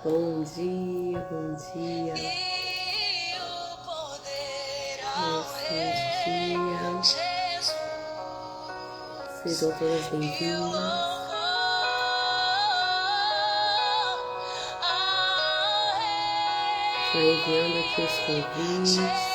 Bom dia, bom dia. Bom dia. Sejam todas bem-vindas. Já enviando aqui os convites.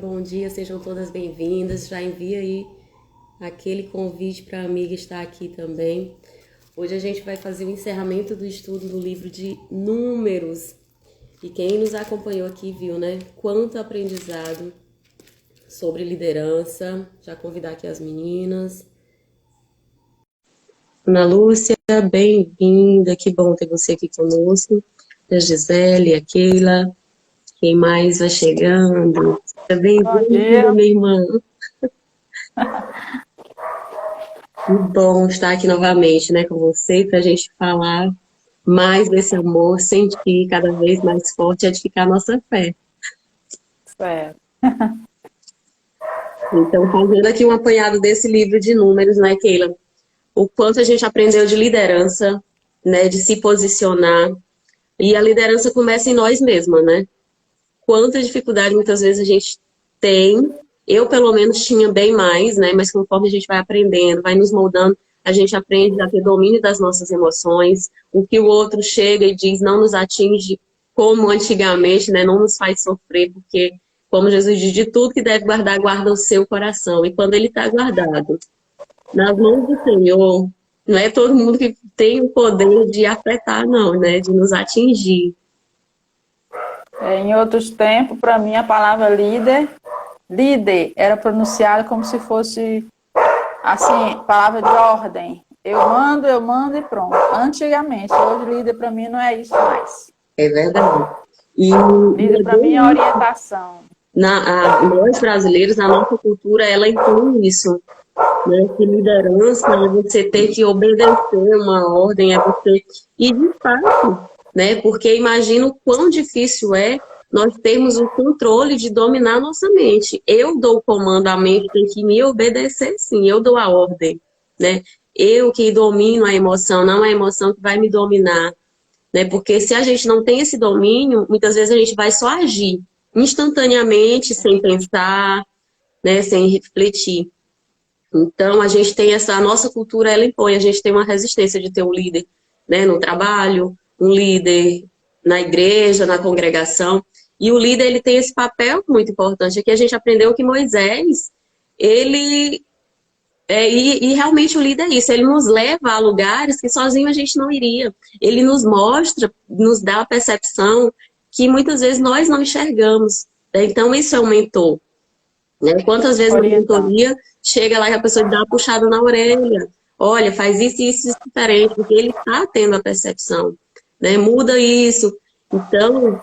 Bom dia, sejam todas bem-vindas. Já envia aí aquele convite para a amiga estar aqui também. Hoje a gente vai fazer o encerramento do estudo do livro de Números. E quem nos acompanhou aqui viu, né? Quanto aprendizado sobre liderança. Já convidar aqui as meninas. Ana Lúcia, bem-vinda. Que bom ter você aqui conosco. A Gisele, a Keila. Quem mais vai chegando? Bem-vinda, minha irmã. Que bom estar aqui novamente, né, com você, para a gente falar mais desse amor, sentir cada vez mais forte e edificar a nossa fé. Certo. Então, fazendo aqui um apanhado desse livro de Números, né, Keila? O quanto a gente aprendeu de liderança, né, de se posicionar. E a liderança começa em nós mesmas, né? Quanta dificuldade muitas vezes a gente tem. Eu, pelo menos, tinha bem mais, né? Mas conforme a gente vai aprendendo, vai nos moldando, a gente aprende a ter domínio das nossas emoções. O que o outro chega e diz não nos atinge como antigamente, né? Não nos faz sofrer, porque, como Jesus diz, de tudo que deve guardar, guarda o seu coração. E quando ele está guardado nas mãos do Senhor, não é todo mundo que tem o poder de afetar, não, né? De nos atingir. Em outros tempos, para mim, a palavra líder, era pronunciada como se fosse, assim, palavra de ordem. Eu mando e pronto. Antigamente, hoje líder para mim não é isso mais. É verdade. Líder para mim é orientação. Nós brasileiros, a nossa cultura, ela impõe isso, né? Que liderança é você ter que obedecer uma ordem, é você... E de fato, né? Porque imagina o quão difícil é nós termos o controle de dominar a nossa mente. Eu dou o comando, a mente tem que me obedecer, sim, eu dou a ordem, né? Eu que domino a emoção, não a emoção que vai me dominar, né? Porque se a gente não tem esse domínio, muitas vezes a gente vai só agir instantaneamente, sem pensar, né? Sem refletir. Então, a gente tem a nossa cultura, ela impõe, a gente tem uma resistência de ter um líder, né, no trabalho, um líder na igreja, na congregação, e o líder, ele tem esse papel muito importante. Aqui a gente aprendeu que Moisés, ele, e realmente o líder é isso, ele nos leva a lugares que sozinho a gente não iria. Ele nos mostra, nos dá a percepção que muitas vezes nós não enxergamos, né? Então, isso é um mentor. Né? Quantas vezes na mentoria chega lá e a pessoa dá uma puxada na orelha, olha, faz isso e isso diferente, porque ele está tendo a percepção, né? Muda isso. Então,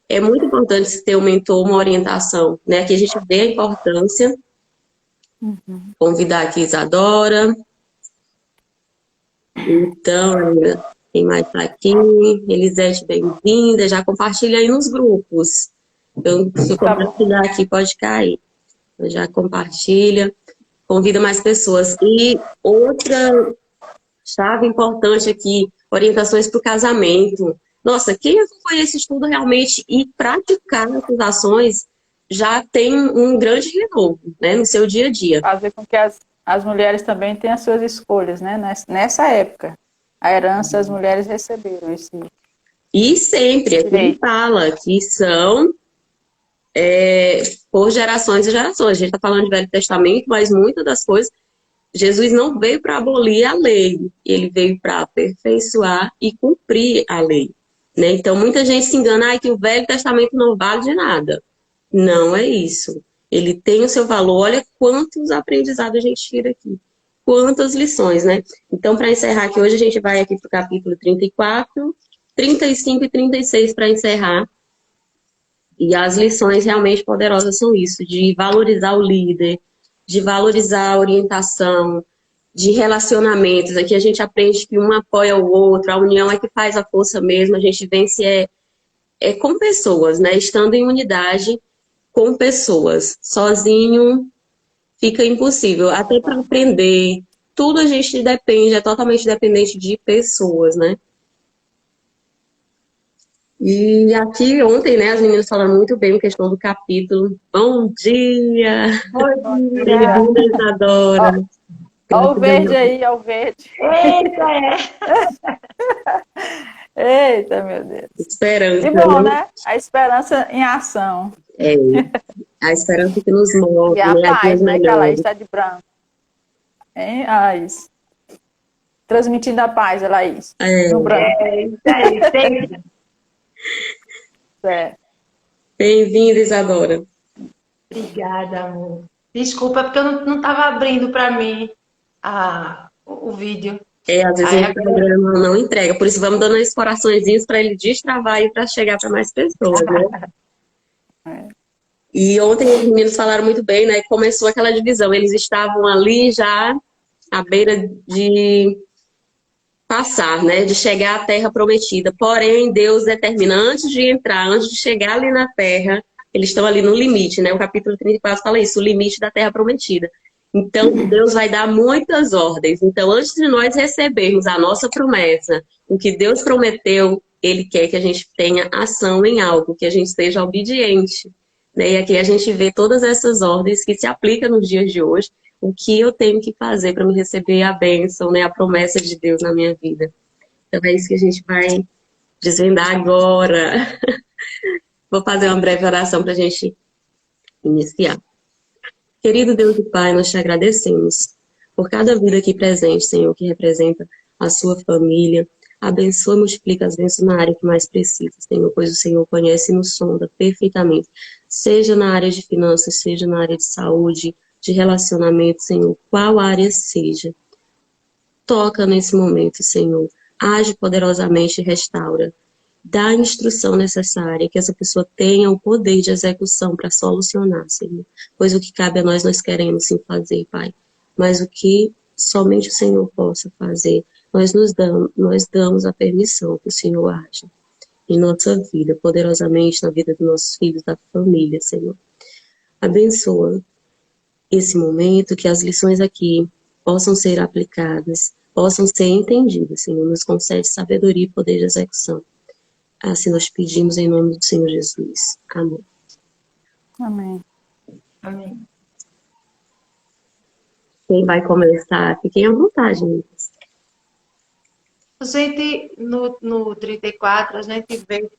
é muito importante ter um mentor, uma orientação, né? Que a gente vê a importância. Convidar aqui Isadora. Então, quem mais está aqui? Elisete, bem-vinda. Já compartilha aí nos grupos. Então, se eu compartilhar aqui, pode cair. Já compartilha, convida mais pessoas. E outra chave importante aqui, orientações para o casamento. Nossa, quem acompanha esse estudo realmente e praticar essas ações já tem um grande renovo, né, no seu dia a dia. Fazer com que as mulheres também tenham as suas escolhas, né? Nessa época, a herança as mulheres receberam esse. E sempre, aqui ele fala que são por gerações e gerações. A gente está falando de Velho Testamento, mas muitas das coisas, Jesus não veio para abolir a lei, ele veio para aperfeiçoar e cumprir a lei. Né? Então, muita gente se engana que o Velho Testamento não vale de nada. Não é isso. Ele tem o seu valor. Olha quantos aprendizados a gente tira aqui. quanto as lições, né? Então, para encerrar aqui, hoje a gente vai aqui para o capítulo 34, 35 e 36 para encerrar. E as lições realmente poderosas são isso, de valorizar o líder, de valorizar a orientação, de relacionamentos. Aqui a gente aprende que um apoia o outro, a união é que faz a força mesmo, a gente vence com pessoas, né? Estando em unidade com pessoas. Sozinho fica impossível. Até para aprender, tudo a gente depende, é totalmente dependente de pessoas, né? E aqui ontem, né, as meninas falaram muito bem a questão do capítulo. Bom dia! Bom dia. Bem-vinda, Isadora. Olha o verde aí, olha o verde. Eita, Eita, meu Deus. Esperança, Que bom, né? né? A esperança em ação. É, a esperança que nos move, E a né, a dias paz, né? Que a Laís melhores. está de branco. Hein, Laís? Transmitindo a paz, a Laís. É, No branco. isso aí, sempre. É. bem-vinda, Isadora. Obrigada, amor. Desculpa, porque eu não estava abrindo para mim o vídeo. Às vezes Aí o agora, programa não entrega, por isso vamos dando esses coraçõezinhos para ele destravar e para chegar para mais pessoas, né? E ontem os meninos falaram muito bem, né? Começou aquela divisão. Eles estavam ali já à beira de passar, né? De chegar à terra prometida. Porém, Deus determina antes de entrar, antes de chegar ali na terra, eles estão ali no limite, né? O capítulo 34 fala isso, o limite da terra prometida. Então, Deus vai dar muitas ordens. Então, antes de nós recebermos a nossa promessa, o que Deus prometeu, Ele quer que a gente tenha ação em algo, que a gente seja obediente. Né? E aqui a gente vê todas essas ordens que se aplicam nos dias de hoje. O que eu tenho que fazer para me receber a bênção, né? A promessa de Deus na minha vida. Então, é isso que a gente vai desvendar agora. Vou fazer uma breve oração para a gente iniciar. Querido Deus e Pai, nós te agradecemos por cada vida aqui presente, Senhor, que representa a sua família. Abençoa e multiplica as bênçãos na área que mais precisa, Senhor, pois o Senhor conhece e nos sonda perfeitamente. Seja na área de finanças, seja na área de saúde, de relacionamento, Senhor, qual área seja. Toca nesse momento, Senhor. Age poderosamente e restaura. Dá a instrução necessária, que essa pessoa tenha o poder de execução para solucionar, Senhor. Pois o que cabe a nós queremos sim fazer, Pai. Mas o que somente o Senhor possa fazer, nós damos a permissão que o Senhor age em nossa vida, poderosamente na vida dos nossos filhos, da família, Senhor. Abençoa esse momento, que as lições aqui possam ser aplicadas, possam ser entendidas, Senhor. Nos concede sabedoria e poder de execução. Assim nós pedimos em nome do Senhor Jesus. Amém. Amém. amém. Quem vai começar? Fiquem à vontade, meninas. A gente, no 34, a gente vê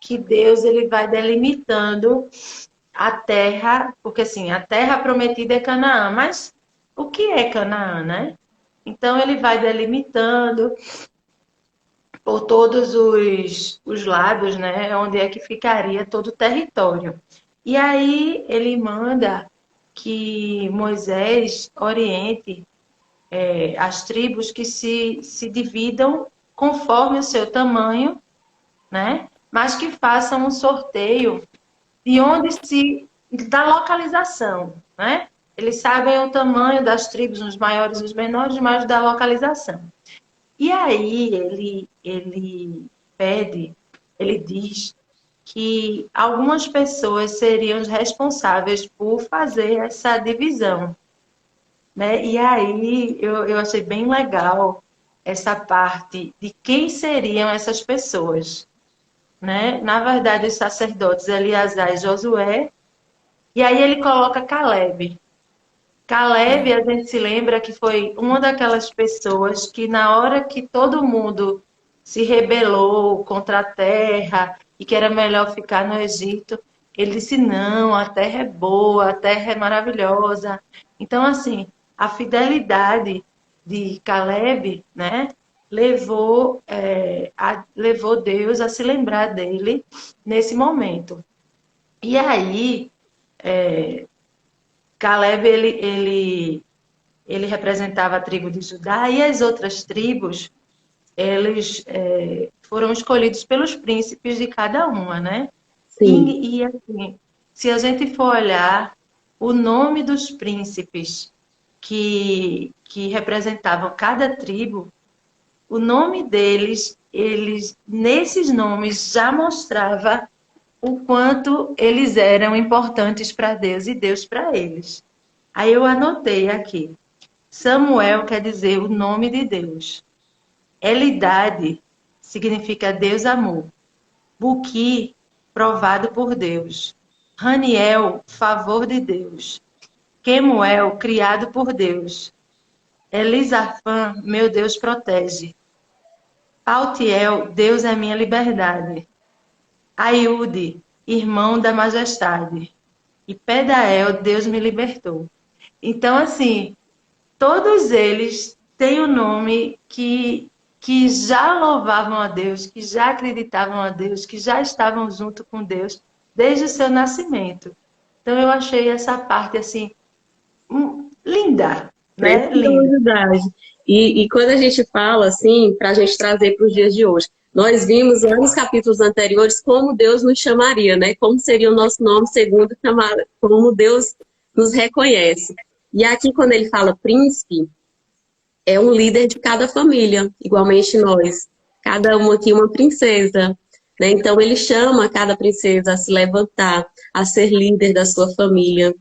que Deus ele vai delimitando a terra, porque assim, a terra prometida é Canaã, mas o que é Canaã, né? Então ele vai delimitando por todos os lados, né? Onde é que ficaria todo o território. E aí ele manda que Moisés oriente as tribos que se dividam conforme o seu tamanho, né? Mas que façam um sorteio de da localização, né? Eles sabem o tamanho das tribos, os maiores e os menores, mas da localização. E aí ele pede, ele diz que algumas pessoas seriam os responsáveis por fazer essa divisão, né? E aí eu achei bem legal essa parte de quem seriam essas pessoas, né? Na verdade, os sacerdotes Eleazar e Josué, e aí ele coloca Caleb. Caleb, a gente se lembra que foi uma daquelas pessoas que na hora que todo mundo se rebelou contra a terra e que era melhor ficar no Egito, ele disse, não, a terra é boa, a terra é maravilhosa. Então, assim, a fidelidade de Caleb, né, levou Deus a se lembrar dele nesse momento. E aí, Caleb, ele representava a tribo de Judá, e as outras tribos, eles foram escolhidos pelos príncipes de cada uma, né? Sim. E assim, se a gente for olhar o nome dos príncipes que representavam cada tribo, o nome deles, eles nesses nomes já mostrava o quanto eles eram importantes para Deus e Deus para eles. Aí eu anotei aqui. Samuel quer dizer o nome de Deus. Elidade significa Deus amor. Buqui, provado por Deus. Raniel, favor de Deus. Quemuel, criado por Deus. Elisafã, meu Deus protege. Paltiel, Deus é minha liberdade. Aiude, irmão da majestade. E Pedael, Deus me libertou. Então, assim, todos eles têm um nome que já louvavam a Deus, que já acreditavam a Deus, que já estavam junto com Deus desde o seu nascimento. Então, eu achei essa parte, assim, linda, né? Linda. Preciosidade. E quando a gente fala assim, para a gente trazer para os dias de hoje, nós vimos lá nos capítulos anteriores como Deus nos chamaria, né? Como seria o nosso nome segundo como Deus nos reconhece. E aqui, quando ele fala príncipe, é um líder de cada família, igualmente nós. Cada uma aqui uma princesa, né? Então ele chama cada princesa a se levantar, a ser líder da sua família.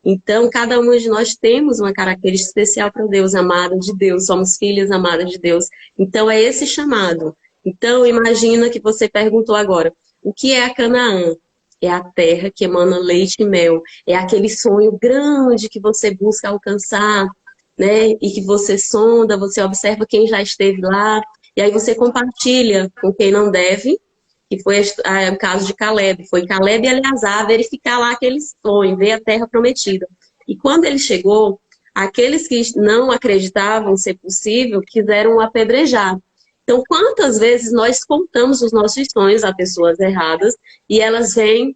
Então, cada uma de nós temos uma característica especial para Deus, amada de Deus, somos filhas amadas de Deus. Então, é esse chamado. Então, imagina que você perguntou agora, o que é a Canaã? É a terra que emana leite e mel. É aquele sonho grande que você busca alcançar, né? E que você sonda, você observa quem já esteve lá, e aí você compartilha com quem não deve, que foi o caso de Caleb. Foi Caleb e Eleazar verificar lá aquele sonho, ver a terra prometida. E quando ele chegou, aqueles que não acreditavam ser possível quiseram o apedrejar. Então, quantas vezes nós contamos os nossos sonhos a pessoas erradas e elas vêm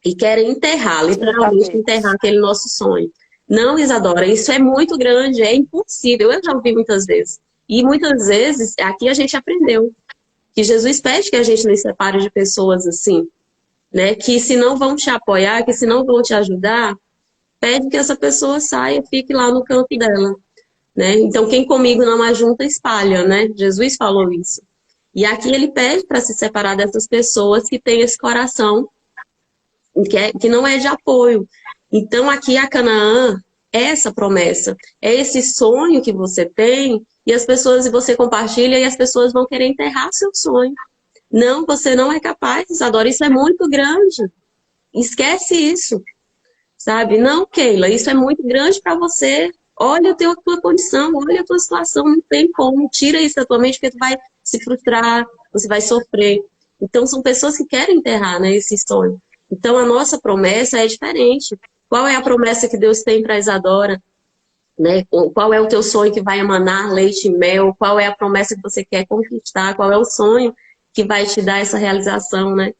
e querem enterrar, literalmente enterrar aquele nosso sonho. Não, Isadora, isso é muito grande, é impossível. Eu já ouvi muitas vezes. E muitas vezes, aqui a gente aprendeu que Jesus pede que a gente nos separe de pessoas assim, né? Que se não vão te apoiar, que se não vão te ajudar, pede que essa pessoa saia, fique lá no canto dela, né? Então, quem comigo não ajunta, espalha, né? Jesus falou isso. E aqui ele pede para se separar dessas pessoas que têm esse coração que não é de apoio. Então, aqui a Canaã é essa promessa, é esse sonho que você tem, e as pessoas, e você compartilha, e as pessoas vão querer enterrar seu sonho. Não, você não é capaz, Isadora, isso é muito grande. Esquece isso, sabe? Não, Keila, isso é muito grande para você. Olha a tua condição, olha a tua situação, não tem como. Tira isso da tua mente, porque tu vai se frustrar, você vai sofrer. Então, são pessoas que querem enterrar, né, esse sonho. Então, a nossa promessa é diferente. Qual é a promessa que Deus tem para Isadora? Né? Qual é o teu sonho que vai emanar leite e mel? Qual é a promessa que você quer conquistar? Qual é o sonho que vai te dar essa realização, né?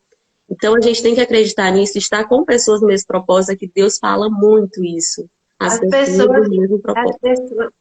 Então, a gente tem que acreditar nisso, estar com pessoas do mesmo propósito, que Deus fala muito isso. As pessoas do mesmo propósito.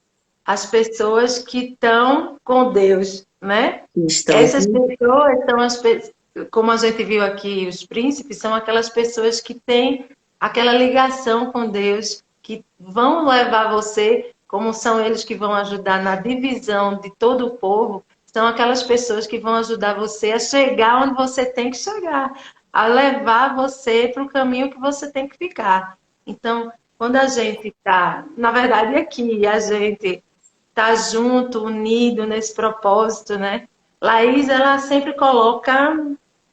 As pessoas que estão com Deus, né? Estão. Essas pessoas são as pessoas, como a gente viu aqui, os príncipes são aquelas pessoas que têm aquela ligação com Deus, que vão levar você, como são eles que vão ajudar na divisão de todo o povo, são aquelas pessoas que vão ajudar você a chegar onde você tem que chegar, a levar você para o caminho que você tem que ficar. Então, quando a gente está, na verdade aqui, a gente está junto, unido nesse propósito, né? Laís, ela sempre coloca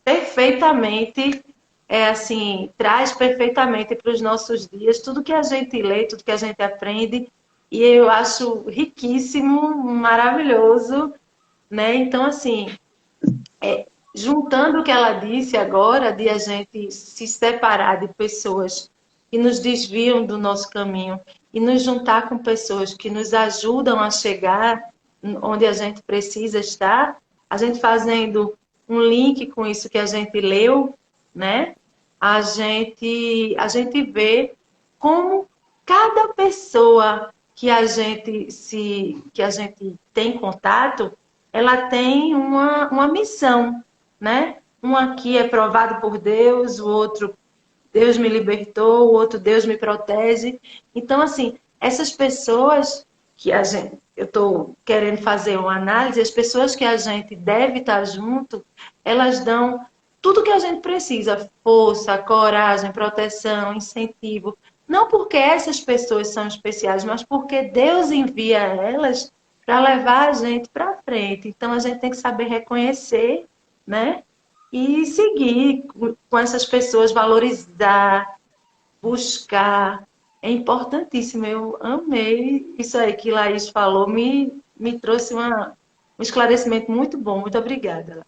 perfeitamente, assim, traz perfeitamente para os nossos dias tudo que a gente lê, tudo que a gente aprende, e eu acho riquíssimo, maravilhoso, né? Então, assim, juntando o que ela disse agora, de a gente se separar de pessoas que nos desviam do nosso caminho e nos juntar com pessoas que nos ajudam a chegar onde a gente precisa estar, a gente fazendo um link com isso que a gente leu, né? A gente vê como cada pessoa que a gente tem contato, ela tem uma missão, né? Um aqui é provado por Deus, o outro Deus me libertou, o outro Deus me protege. Então, assim, essas pessoas que eu estou querendo fazer uma análise, as pessoas que a gente deve estar junto, elas dão tudo que a gente precisa, força, coragem, proteção, incentivo. Não porque essas pessoas são especiais, mas porque Deus envia elas para levar a gente para frente. Então, a gente tem que saber reconhecer, né? E seguir com essas pessoas, valorizar, buscar. É importantíssimo. Eu amei isso aí que Laís falou, me trouxe um esclarecimento muito bom. Muito obrigada.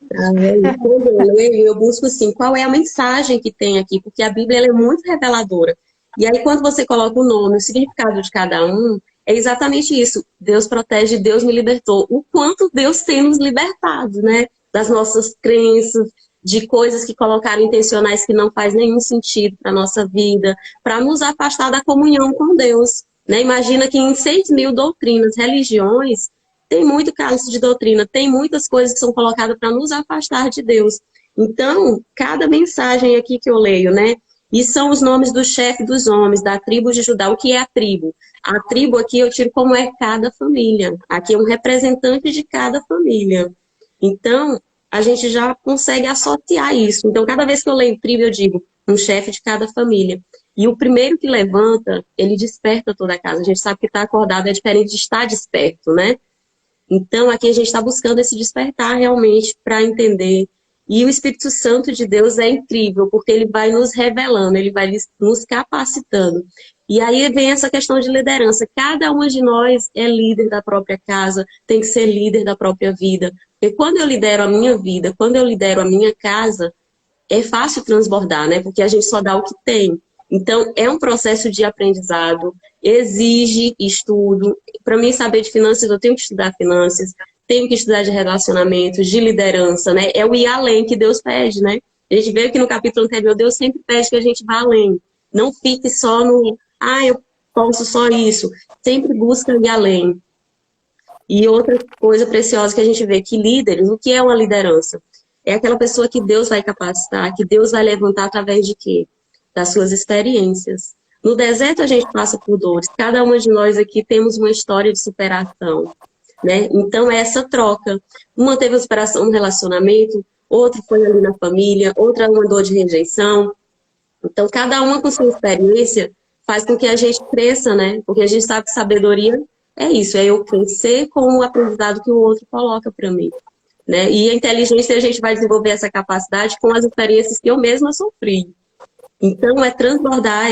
Quando eu leio, eu busco assim, qual é a mensagem que tem aqui, porque a Bíblia ela é muito reveladora. E aí, quando você coloca o nome, o significado de cada um, é exatamente isso. Deus protege, Deus me libertou. O quanto Deus tem nos libertado, né? Das nossas crenças, de coisas que colocaram intencionais que não faz nenhum sentido para a nossa vida, para nos afastar da comunhão com Deus. Né? Imagina que em 6.000 doutrinas, religiões, tem muito cálice de doutrina, tem muitas coisas que são colocadas para nos afastar de Deus. Então, cada mensagem aqui que eu leio, né? E são os nomes do chefe dos homens, da tribo de Judá. O que é a tribo? A tribo aqui eu tiro como é cada família. Aqui é um representante de cada família. Então, a gente já consegue associar isso. Então, cada vez que eu leio tribo, eu digo um chefe de cada família. E o primeiro que levanta, ele desperta toda a casa. A gente sabe que estar acordado é diferente de estar desperto, né? Então, aqui a gente está buscando esse despertar realmente para entender. E o Espírito Santo de Deus é incrível, porque ele vai nos revelando, ele vai nos capacitando. E aí vem essa questão de liderança. Cada uma de nós é líder da própria casa, tem que ser líder da própria vida. Porque quando eu lidero a minha vida, quando eu lidero a minha casa, é fácil transbordar, né? Porque a gente só dá o que tem. Então, é um processo de aprendizado, exige estudo. Para mim, saber de finanças, eu tenho que estudar finanças, tenho que estudar de relacionamentos, de liderança, né? É o ir além que Deus pede, né? A gente vê que no capítulo anterior, Deus sempre pede que a gente vá além. Não fique só no, eu posso só isso. Sempre busca ir além. E outra coisa preciosa que a gente vê, que líderes, o que é uma liderança? É aquela pessoa que Deus vai capacitar, que Deus vai levantar através de quê? Das suas experiências. No deserto a gente passa por dores. Cada uma de nós aqui temos uma história de superação, né? Então é essa troca. Uma teve a superação no relacionamento, outra foi ali na família, outra uma dor de rejeição. Então cada uma com sua experiência faz com que a gente cresça, né? Porque a gente sabe que sabedoria é isso, é eu crescer com o aprendizado que o outro coloca para mim. Né? E a inteligência a gente vai desenvolver essa capacidade com as experiências que eu mesma sofri. Então, é transbordar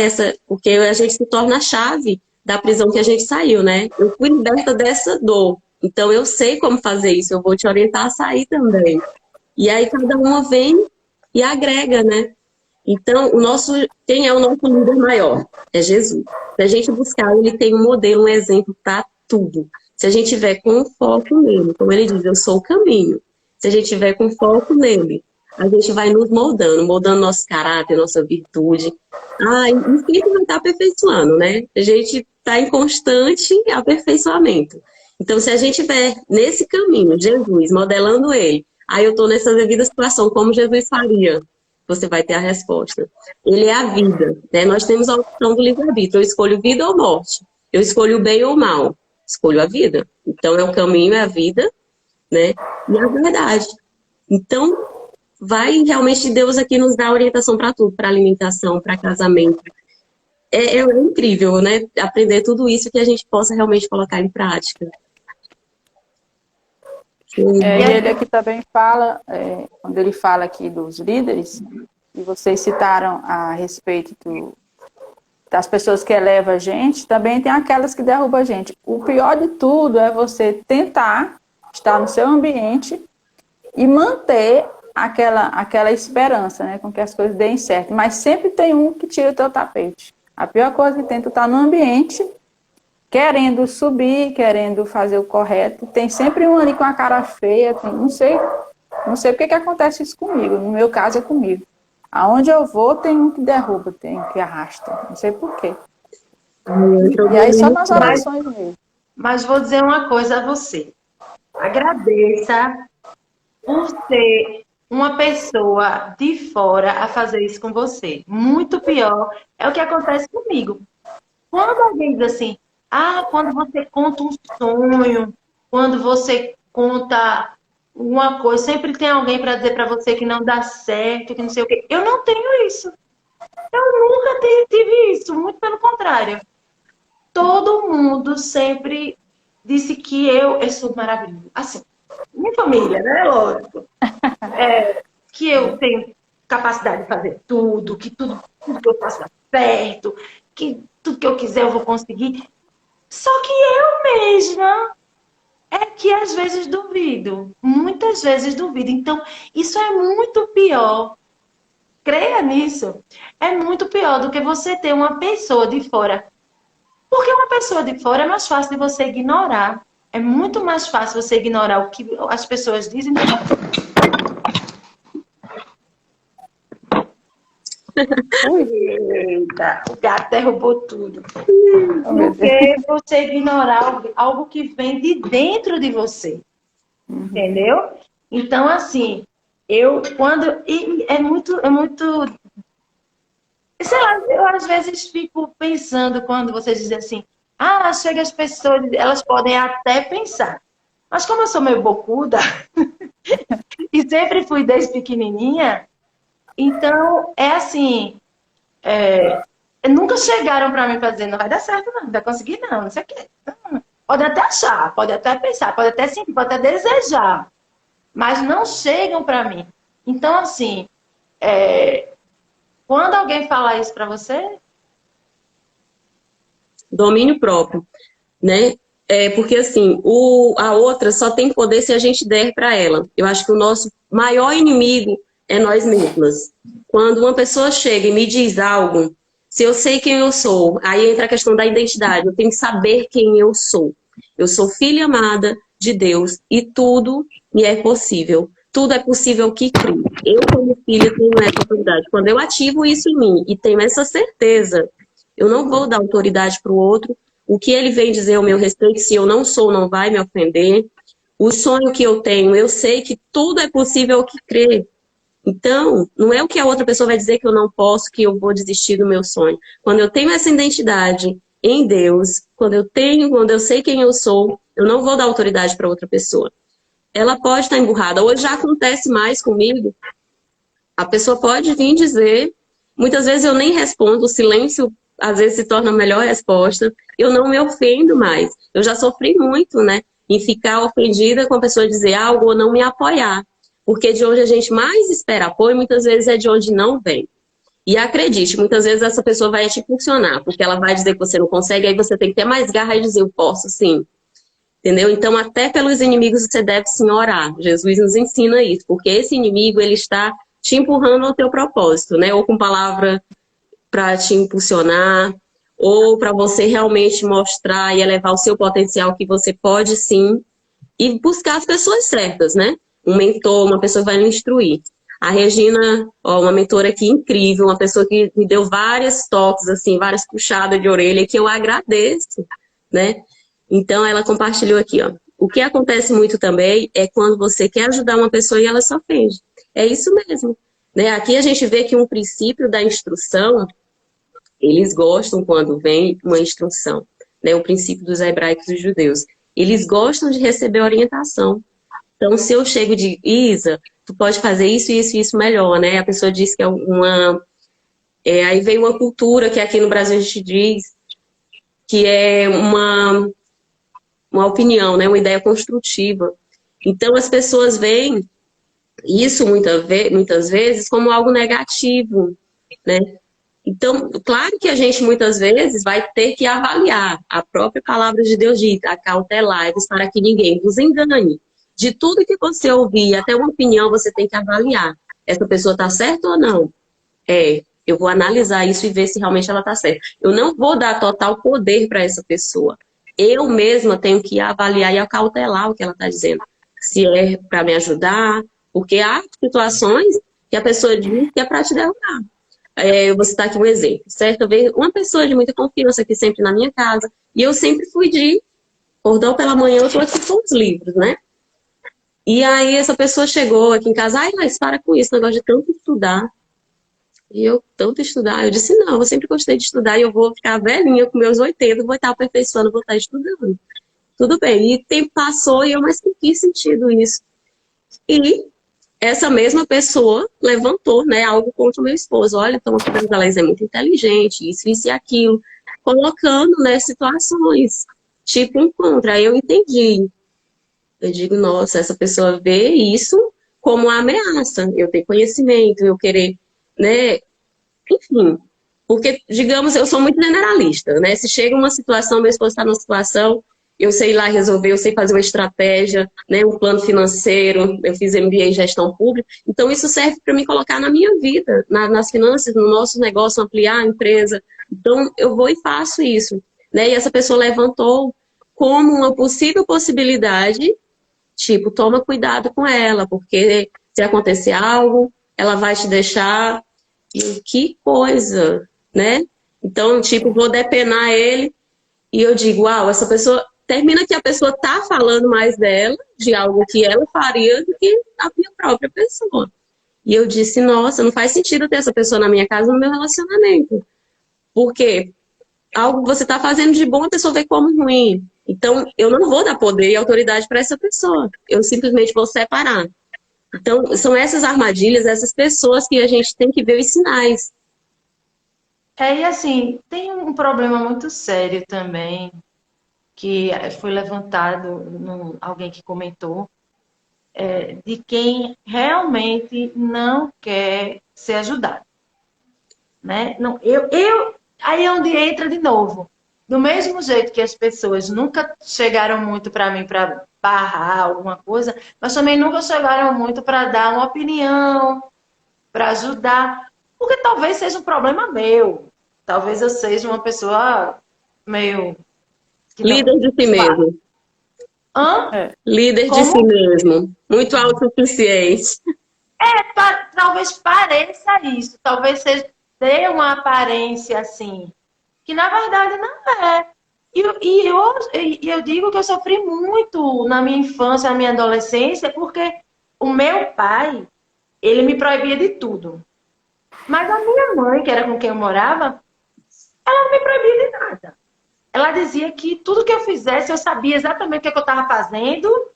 porque a gente se torna a chave da prisão que a gente saiu, né? Eu fui liberta dessa dor, então eu sei como fazer isso, eu vou te orientar a sair também. E aí cada uma vem e agrega, né? Então, quem é o nosso líder maior? É Jesus. Se a gente buscar, ele tem um modelo, um exemplo para tudo. Se a gente tiver com foco nele, como ele diz, eu sou o caminho. Se a gente tiver com foco nele, a gente vai nos moldando nosso caráter, nossa virtude. E sempre vai estar aperfeiçoando, né? A gente está em constante aperfeiçoamento. Então, se a gente estiver nesse caminho, Jesus, modelando ele, eu estou nessa devida situação, como Jesus faria? Você vai ter a resposta. Ele é a vida, né? Nós temos a opção do livre-arbítrio. Eu escolho vida ou morte. Eu escolho o bem ou o mal. Escolho a vida. Então, é o caminho, é a vida, né? E a verdade. Então, vai realmente Deus aqui nos dar orientação para tudo, para alimentação, para casamento. É incrível, né? Aprender tudo isso que a gente possa realmente colocar em prática. E ele aqui também fala, quando ele fala aqui dos líderes, e vocês citaram a respeito das pessoas que elevam a gente, também tem aquelas que derrubam a gente. O pior de tudo é você tentar estar no seu ambiente e manter aquela esperança, né, com que as coisas deem certo. Mas sempre tem um que tira o teu tapete. A pior coisa que tem, tu tá no ambiente, querendo subir, querendo fazer o correto. Tem sempre um ali com a cara feia. Não sei porque que acontece isso comigo. No meu caso é comigo. Aonde eu vou, tem um que derruba, tem um que arrasta. Não sei por quê. E aí só nas orações mesmo. Mas vou dizer uma coisa a você. Agradeça por ser uma pessoa de fora a fazer isso com você. Muito pior é o que acontece comigo. Quando alguém diz assim, quando você conta um sonho, quando você conta uma coisa, sempre tem alguém para dizer para você que não dá certo, que não sei o quê. Eu não tenho isso. Eu nunca tive isso, muito pelo contrário. Todo mundo sempre disse que eu sou maravilhosa. Assim, minha família, né? Lógico. Que eu tenho capacidade de fazer tudo, que tudo que eu faço dá certo, que tudo que eu quiser eu vou conseguir. Só que eu mesma é que às vezes duvido. Muitas vezes duvido. Então, isso é muito pior. Creia nisso. É muito pior do que você ter uma pessoa de fora. Porque uma pessoa de fora é mais fácil de você ignorar. É muito mais fácil você ignorar o que as pessoas dizem. Eita, o gato derrubou tudo. Porque você ignorar algo que vem de dentro de você. Entendeu? Então, assim, é muito, sei lá, eu às vezes fico pensando quando vocês dizem assim, chega as pessoas, elas podem até pensar. Mas como eu sou meio bocuda, e sempre fui desde pequenininha, então é assim, nunca chegaram para mim para dizer, não vai dar certo não vai conseguir não sei o quê. Pode até achar, pode até pensar, pode até sentir, pode até desejar, mas não chegam para mim. Então, assim, quando alguém fala isso para você... Domínio próprio, né? Porque assim, a outra só tem poder se a gente der para ela. Eu acho que o nosso maior inimigo é nós mesmas. Quando uma pessoa chega e me diz algo, se eu sei quem eu sou, aí entra a questão da identidade. Eu tenho que saber quem eu sou. Eu sou filha amada de Deus e tudo me é possível. Tudo é possível que crie. Eu, como filha, tenho essa autoridade. Quando eu ativo isso em mim e tenho essa certeza, eu não vou dar autoridade para o outro. O que ele vem dizer ao meu respeito, se eu não sou, não vai me ofender. O sonho que eu tenho, eu sei que tudo é possível que crer. Então, não é o que a outra pessoa vai dizer que eu não posso, que eu vou desistir do meu sonho. Quando eu tenho essa identidade em Deus, quando eu sei quem eu sou, eu não vou dar autoridade para outra pessoa. Ela pode estar emburrada. Hoje já acontece mais comigo. A pessoa pode vir dizer, muitas vezes eu nem respondo, o silêncio às vezes se torna a melhor resposta. Eu não me ofendo mais. Eu já sofri muito, né? Em ficar ofendida com a pessoa dizer algo ou não me apoiar. Porque de onde a gente mais espera apoio, muitas vezes é de onde não vem. E acredite, muitas vezes essa pessoa vai te impulsionar, porque ela vai dizer que você não consegue, aí você tem que ter mais garra e dizer, eu posso sim. Entendeu? Então, até pelos inimigos você deve sim orar. Jesus nos ensina isso, porque esse inimigo, ele está te empurrando ao teu propósito, né? Ou com palavra para te impulsionar, ou para você realmente mostrar e elevar o seu potencial que você pode sim, e buscar as pessoas certas, né? Um mentor, uma pessoa que vai me instruir. A Regina, uma mentora aqui incrível, uma pessoa que me deu vários toques, assim, várias puxadas de orelha, que eu agradeço, né? Então, ela compartilhou aqui, ó. O que acontece muito também é quando você quer ajudar uma pessoa e ela se ofende. É isso mesmo, né? Aqui a gente vê que um princípio da instrução, eles gostam quando vem uma instrução, né? O princípio dos hebraicos e dos judeus. Eles gostam de receber orientação. Então, se eu chego de Isa, tu pode fazer isso, isso e isso melhor, né? A pessoa diz que é uma... aí vem uma cultura que aqui no Brasil a gente diz que é uma opinião, né? Uma ideia construtiva. Então, as pessoas veem isso muitas vezes como algo negativo, né? Então, claro que a gente muitas vezes vai ter que avaliar. A própria palavra de Deus diz, acautelai-vos para que ninguém vos engane. De tudo que você ouvir, até uma opinião, você tem que avaliar. Essa pessoa está certa ou não? Eu vou analisar isso e ver se realmente ela está certa. Eu não vou dar total poder para essa pessoa. Eu mesma tenho que avaliar e acautelar o que ela está dizendo. Se é para me ajudar, porque há situações que a pessoa diz que é para te derrubar. eu vou citar aqui um exemplo. Certa vez, uma pessoa de muita confiança aqui sempre na minha casa, e eu sempre fui de cordão pela manhã, eu tô aqui com os livros, né? E aí essa pessoa chegou aqui em casa, ai, mas para com isso, negócio de tanto estudar. E eu, tanto estudar, eu disse, não, eu sempre gostei de estudar e eu vou ficar velhinha com meus 80, vou estar aperfeiçoando, vou estar estudando. Tudo bem. E o tempo passou e eu, mas que sentido isso? E essa mesma pessoa levantou, né, algo contra o meu esposo. Olha, então a Laís é muito inteligente, isso e aquilo. Colocando, né, situações, tipo um contra. Aí eu entendi. Eu digo, nossa, essa pessoa vê isso como uma ameaça. Eu ter conhecimento, eu querer, né, enfim. Porque, digamos, eu sou muito generalista, né? Se chega uma situação, meu esposo está numa situação, eu sei lá resolver, eu sei fazer uma estratégia, né? Um plano financeiro, eu fiz MBA em gestão pública. Então, isso serve para me colocar na minha vida, nas finanças, no nosso negócio, ampliar a empresa. Então, eu vou e faço isso, né? E essa pessoa levantou como uma possível possibilidade, tipo, toma cuidado com ela, porque se acontecer algo, ela vai te deixar. E que coisa, né? Então, tipo, vou depenar ele e eu digo, uau, essa pessoa. Termina que a pessoa tá falando mais dela, de algo que ela faria, do que a minha própria pessoa. E eu disse, nossa, não faz sentido ter essa pessoa na minha casa, no meu relacionamento. Porque algo que você está fazendo de bom, a pessoa vê como ruim. Então, eu não vou dar poder e autoridade para essa pessoa. Eu simplesmente vou separar. Então, são essas armadilhas, essas pessoas que a gente tem que ver os sinais. E assim, tem um problema muito sério também, que foi levantado, alguém que comentou, de quem realmente não quer ser ajudado. Né? Não, aí é onde entra de novo. Do mesmo jeito que as pessoas nunca chegaram muito para mim para barrar alguma coisa, mas também nunca chegaram muito para dar uma opinião, para ajudar, porque talvez seja um problema meu. Talvez eu seja uma pessoa meio... Líder de si mesmo. Hã? Líder de Como? si mesmo. Muito autossuficiente. Talvez pareça isso. Talvez seja ter uma aparência assim, que na verdade não é. E eu digo que eu sofri muito na minha infância, na minha adolescência, porque o meu pai, ele me proibia de tudo. Mas a minha mãe, que era com quem eu morava, ela não me proibia de nada. Ela dizia que tudo que eu fizesse, eu sabia exatamente o que eu estava fazendo,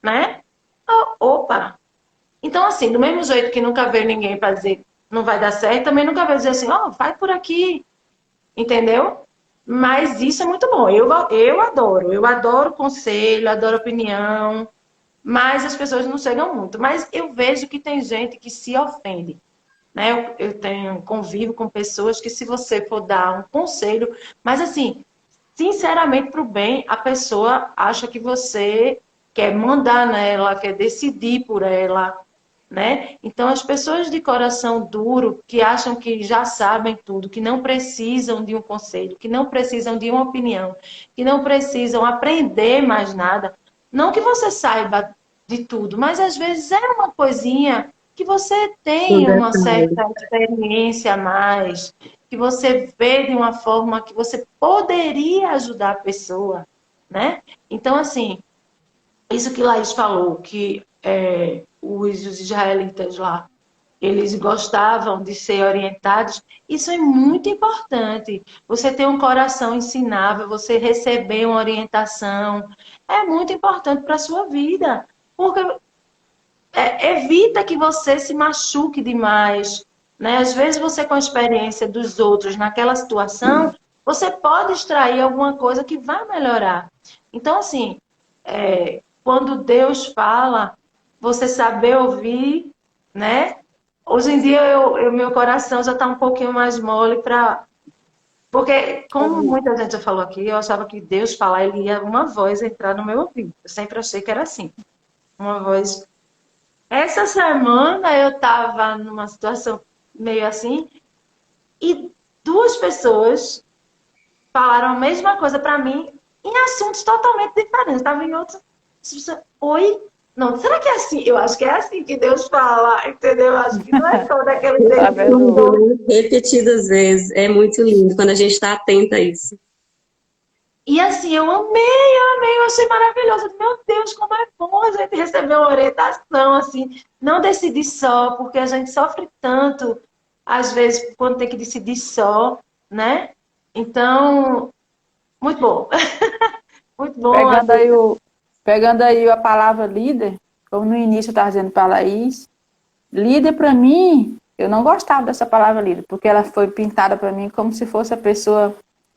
né? Opa! Então, assim, do mesmo jeito que nunca veio ninguém para dizer não vai dar certo, também nunca veio dizer assim, vai por aqui, entendeu? Mas isso é muito bom. Eu adoro conselho, adoro opinião, mas as pessoas não chegam muito. Mas eu vejo que tem gente que se ofende. Né? Eu convivo com pessoas que, se você for dar um conselho, mas assim, sinceramente, para o bem, a pessoa acha que você quer mandar nela, quer decidir por ela, né? Então, as pessoas de coração duro, que acham que já sabem tudo, que não precisam de um conselho, que não precisam de uma opinião, que não precisam aprender mais nada, não que você saiba de tudo, mas às vezes é uma coisinha que você Um tem uma detalhe. certa experiência a mais, que você vê de uma forma que você poderia ajudar a pessoa, né? Então, assim, isso que Laís falou, que os israelitas lá, eles gostavam de ser orientados, isso é muito importante. Você ter um coração ensinável, você receber uma orientação, é muito importante para a sua vida, porque evita que você se machuque demais, né? Às vezes você, com a experiência dos outros naquela situação, você pode extrair alguma coisa que vai melhorar. Então, assim, quando Deus fala, você saber ouvir, né? Hoje em dia, meu coração já está um pouquinho mais mole para... Porque, como muita gente já falou aqui, eu achava que Deus falar, ele ia uma voz entrar no meu ouvido. Eu sempre achei que era assim. Uma voz... Essa semana eu estava numa situação meio assim, e duas pessoas falaram a mesma coisa para mim em assuntos totalmente diferentes. Estava em outros... Oi? Não, será que é assim? Eu acho que é assim que Deus fala, entendeu? Eu acho que não é só daquele Eu jeito. Tá vendo? estudo, né, repetidas vezes. É muito lindo quando a gente está atenta a isso. E assim, eu amei, eu achei maravilhoso. Meu Deus, como é bom a gente receber uma orientação, assim, não decidir só, porque a gente sofre tanto, às vezes, quando tem que decidir só, né? Então, muito bom. Muito bom. Pegando aí, pegando aí a palavra líder, como no início eu estava dizendo para a Laís, líder para mim, eu não gostava dessa palavra líder, porque ela foi pintada para mim como se fosse a pessoa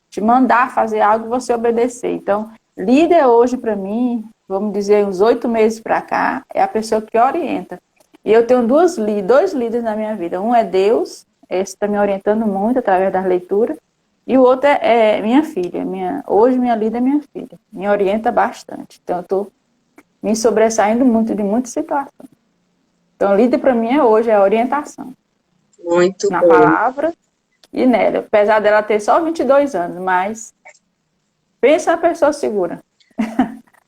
te mandar fazer algo e você obedecer. Então, líder hoje para mim, vamos dizer, uns 8 meses para cá, é a pessoa que orienta. E eu tenho dois líderes na minha vida. Um é Deus, esse está me orientando muito através das leituras, e o outro é minha filha. Hoje minha líder é minha filha. Me orienta bastante. Então, eu estou me sobressaindo muito de muitas situações. Então, líder para mim hoje é a orientação. Muito Na bom. palavra e nela. Apesar dela ter só 22 anos, mas pensa na pessoa segura.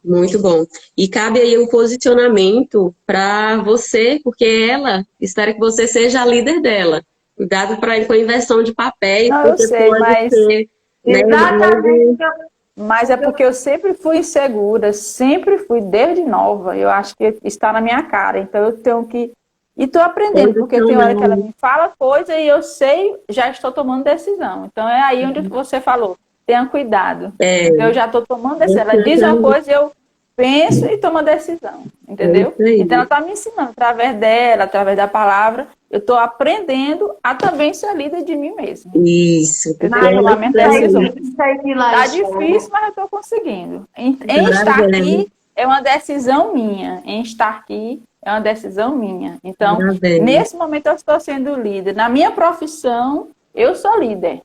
Muito bom. E cabe aí um posicionamento para você, porque ela espera que você seja a líder dela. Cuidado com a inversão de papéis, Não, eu porque sei, pode ser, né, Exatamente algo... mas é porque eu sempre fui insegura, sempre fui desde nova. Eu acho que está na minha cara. Então eu tenho que. E estou aprendendo, porque tem hora que ela me fala coisa e eu sei, já estou tomando decisão. Então é aí onde você falou, tenha cuidado. É, Então eu já estou tomando decisão. Ela diz uma coisa e eu penso e tomo a decisão, entendeu? isso aí. Então ela está me ensinando através dela, através da palavra. Eu estou aprendendo a também ser líder de mim mesma. Isso, Eu porque tenho ela tomar minhas espera decisões. isso. isso aí que lá Tá está. difícil, mas eu estou conseguindo. Em estar Maravilha, aqui é uma decisão minha. Em estar aqui é uma decisão minha. Então, maravilha. nesse momento eu estou sendo líder. Na minha profissão, eu sou líder,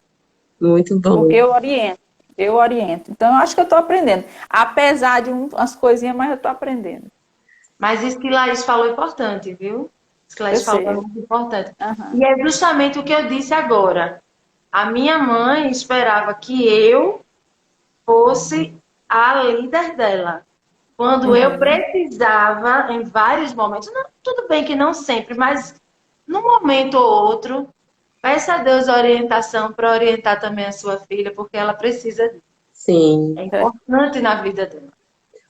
Muito porque bom. eu oriento. Eu oriento. Então, eu acho que eu estou aprendendo. Apesar de umas coisinhas, mas eu estou aprendendo. Mas isso que Laís falou é importante, viu? Isso que Eu Laís falou é sei. muito importante. Aham. E é justamente o que eu disse agora. A minha mãe esperava que eu fosse a líder dela. Quando eu precisava, em vários momentos, tudo bem que não sempre, mas num momento ou outro, peça a Deus orientação para orientar também a sua filha, porque ela precisa disso. Sim. É importante na vida dela.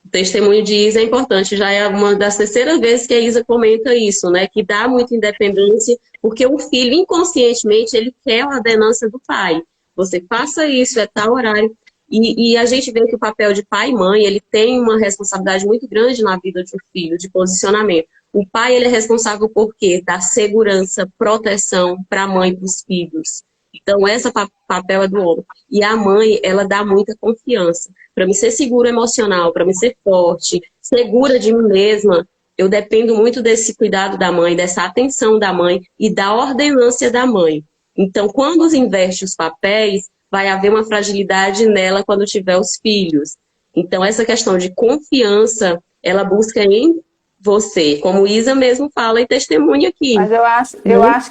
O testemunho de Isa é importante, já é uma das terceiras vezes que a Isa comenta isso, né? Que dá muita independência, porque o filho, inconscientemente, ele quer a ordenança do pai. Você faça isso, é tal horário. E a gente vê que o papel de pai e mãe, ele tem uma responsabilidade muito grande na vida de um filho, de posicionamento. O pai, ele é responsável por quê? Dar segurança, proteção para a mãe e para os filhos. Então, esse papel é do homem. E a mãe, ela dá muita confiança. Para me ser seguro emocional, para me ser forte, segura de mim mesma, eu dependo muito desse cuidado da mãe, dessa atenção da mãe e da ordenância da mãe. Então, quando inverte os papéis, vai haver uma fragilidade nela quando tiver os filhos. Então, essa questão de confiança, ela busca em você, como Isa mesmo fala e testemunha aqui. Mas eu acho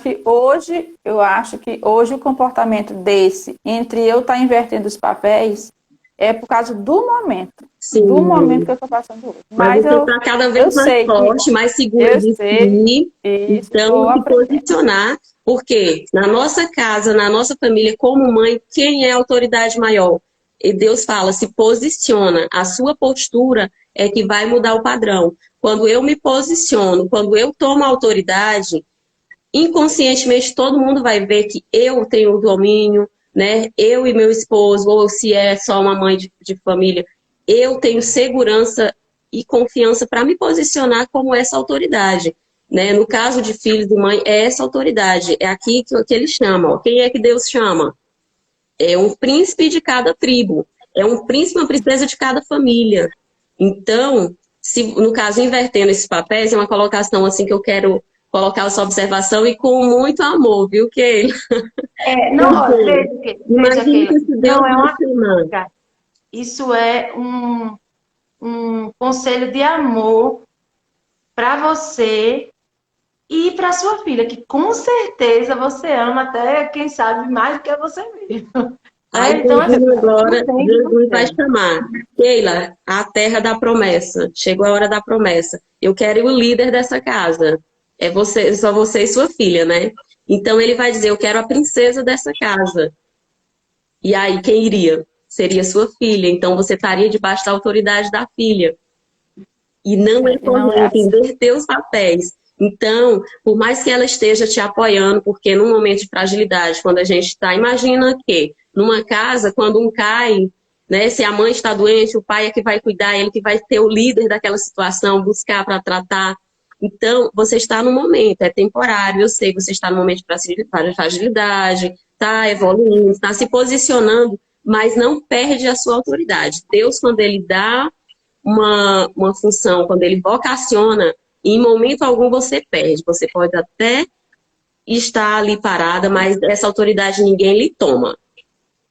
que hoje o comportamento desse, entre eu estar invertendo os papéis, é por causa do momento. Sim. Do momento que eu estou passando hoje. Mas você está cada vez mais forte, mais segura de si. Então, se posicionar, porque na nossa casa, na nossa família, como mãe, quem é a autoridade maior? E Deus fala, se posiciona. A sua postura é que vai mudar o padrão. Quando eu me posiciono, quando eu tomo a autoridade, inconscientemente todo mundo vai ver que eu tenho o domínio, né? Eu e meu esposo, ou se é só uma mãe de família, eu tenho segurança e confiança para me posicionar como essa autoridade. Né? No caso de filho e mãe, é essa autoridade. É aqui que eles chamam. Quem é que Deus chama? É um príncipe de cada tribo. É um príncipe, uma princesa de cada família. Então, se no caso, invertendo esses papéis, é uma colocação assim que eu quero colocar essa observação e com muito amor, viu, Keila? Não, veja que não é uma semana. crítica. Isso é um conselho de amor para você e para sua filha, que com certeza você ama até, quem sabe, mais do que você mesmo. Aí Então, assim, agora, não tem, não Jesus vai tem. chamar. Keila, a terra da promessa. Chegou a hora da promessa. Eu quero o líder dessa casa. É você, só você e sua filha, né? Então ele vai dizer, eu quero a princesa dessa casa. E aí, quem iria? Seria sua filha. Então você estaria debaixo da autoridade da filha. E não é E não é correto, assim. inverter os papéis. Então, por mais que ela esteja te apoiando, porque num momento de fragilidade, quando a gente está, imagina que numa casa, quando um cai, né, se a mãe está doente, o pai é que vai cuidar, ele que vai ter o líder daquela situação, buscar para tratar. Então, você está no momento, é temporário, eu sei, você está no momento de fragilidade, está evoluindo, está se posicionando, mas não perde a sua autoridade. Deus, quando ele dá uma função, quando ele vocaciona, em momento algum você perde. Você pode até estar ali parada, mas essa autoridade ninguém lhe toma.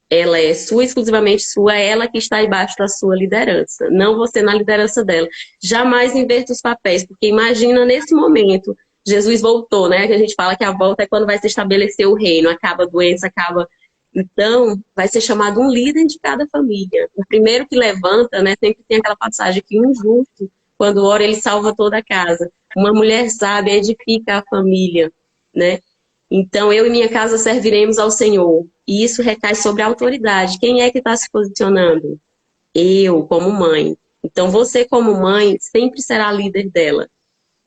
Ela é sua, exclusivamente sua, é ela que está embaixo da sua liderança, não você na liderança dela. Jamais inverta os papéis, porque imagina nesse momento, Jesus voltou, né? Que a gente fala que a volta é quando vai se estabelecer o reino, acaba a doença, acaba. Então, vai ser chamado um líder de cada família. O primeiro que levanta, né? Sempre tem aquela passagem que um justo, quando ora, ele salva toda a casa. Uma mulher sábia edifica a família, né? Então, eu e minha casa serviremos ao Senhor. E isso recai sobre a autoridade. Quem é que está se posicionando? Eu, como mãe. Então, você, como mãe, sempre será líder dela,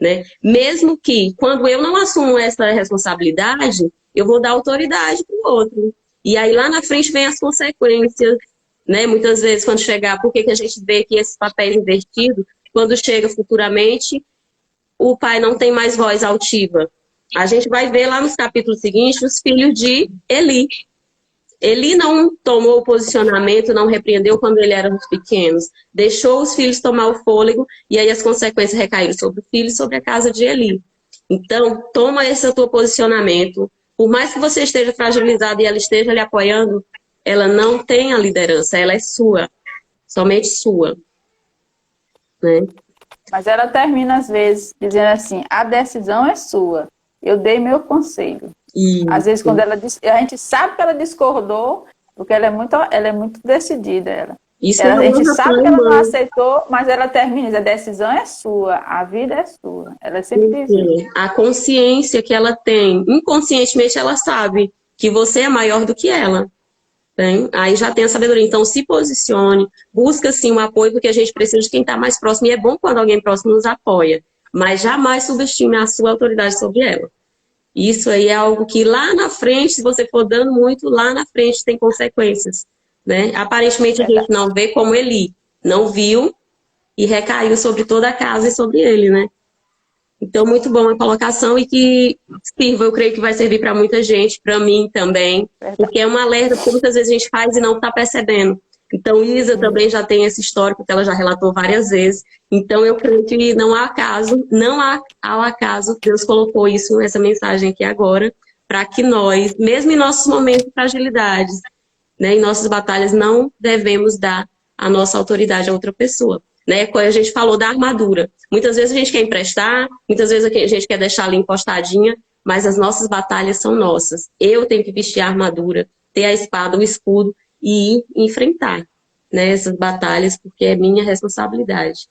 né? Mesmo que, quando eu não assumo essa responsabilidade, eu vou dar autoridade para o outro. E aí, lá na frente, vem as consequências, né? Muitas vezes, quando chegar, por que que a gente vê que esses papéis invertidos, quando chega futuramente, o pai não tem mais voz altiva? A gente vai ver lá nos capítulos seguintes os filhos de Eli. Eli não tomou o posicionamento, não repreendeu quando ele era muito pequenos. Deixou os filhos tomar o fôlego e aí as consequências recaíram sobre o filho e sobre a casa de Eli. Então, toma esse teu posicionamento. Por mais que você esteja fragilizado e ela esteja lhe apoiando, ela não tem a liderança, ela é sua, somente sua, né? Mas ela termina, às vezes, dizendo assim, a decisão é sua. Eu dei meu conselho. Às vezes, quando ela a gente sabe que ela discordou, porque ela é muito decidida. A Não gente é sabe que ela não aceitou, mas ela termina, diz, a decisão é sua, a vida é sua. Ela sempre diz isso. a consciência que ela tem, inconscientemente ela sabe que você é maior do que ela. Tem? Aí já tem a sabedoria. Então, se posicione, busca sim um apoio, porque a gente precisa de quem está mais próximo. E é bom quando alguém próximo nos apoia, mas jamais subestime a sua autoridade sobre ela. Isso aí é algo que lá na frente, se você for dando muito, lá na frente tem consequências, né? Aparentemente a gente não vê como Eli não viu e recaiu sobre toda a casa e sobre ele, né? Então, muito bom a colocação e que sirva, eu creio que vai servir para muita gente, para mim também, porque é um alerta, porque muitas vezes a gente faz e não está percebendo. Então, Isa também já tem esse histórico que ela já relatou várias vezes. Então, eu creio que não há acaso, não há ao acaso, Deus colocou isso, essa mensagem aqui agora, para que nós, mesmo em nossos momentos de fragilidades, né, em nossas batalhas, não devemos dar a nossa autoridade a outra pessoa. Né? Quando a gente falou da armadura. Muitas vezes a gente quer emprestar, muitas vezes a gente quer deixar ali encostadinha, mas as nossas batalhas são nossas. Eu tenho que vestir a armadura, ter a espada, o escudo e ir enfrentar, né, essas batalhas, porque é minha responsabilidade.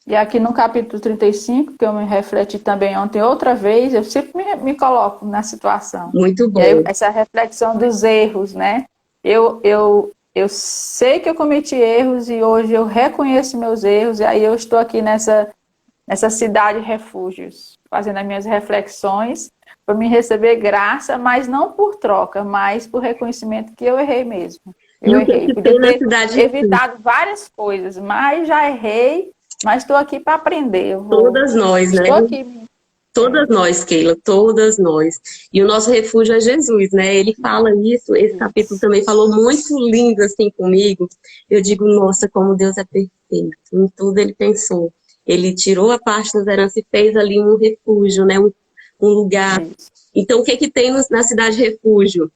E aqui no capítulo 35, que eu me refleti também ontem outra vez, eu sempre me coloco na situação. Muito bom. E aí, essa reflexão dos erros, né? Eu sei que eu cometi erros e hoje eu reconheço meus erros, e aí eu estou aqui nessa cidade de refúgios, fazendo as minhas reflexões, para me receber graça, mas não por troca, mas por reconhecimento que eu errei mesmo. Eu errei. Podia ter evitado várias coisas, mas já errei, mas estou aqui para aprender. Todas nós, né? Estou aqui. Todas nós, Keila, todas nós. E o nosso refúgio é Jesus, né? Ele fala isso, esse capítulo também falou muito lindo assim comigo. Eu digo, nossa, como Deus é perfeito. Em tudo ele pensou. Ele tirou a parte das heranças e fez ali um refúgio, né? Um lugar. Então, o que que tem na cidade refúgio?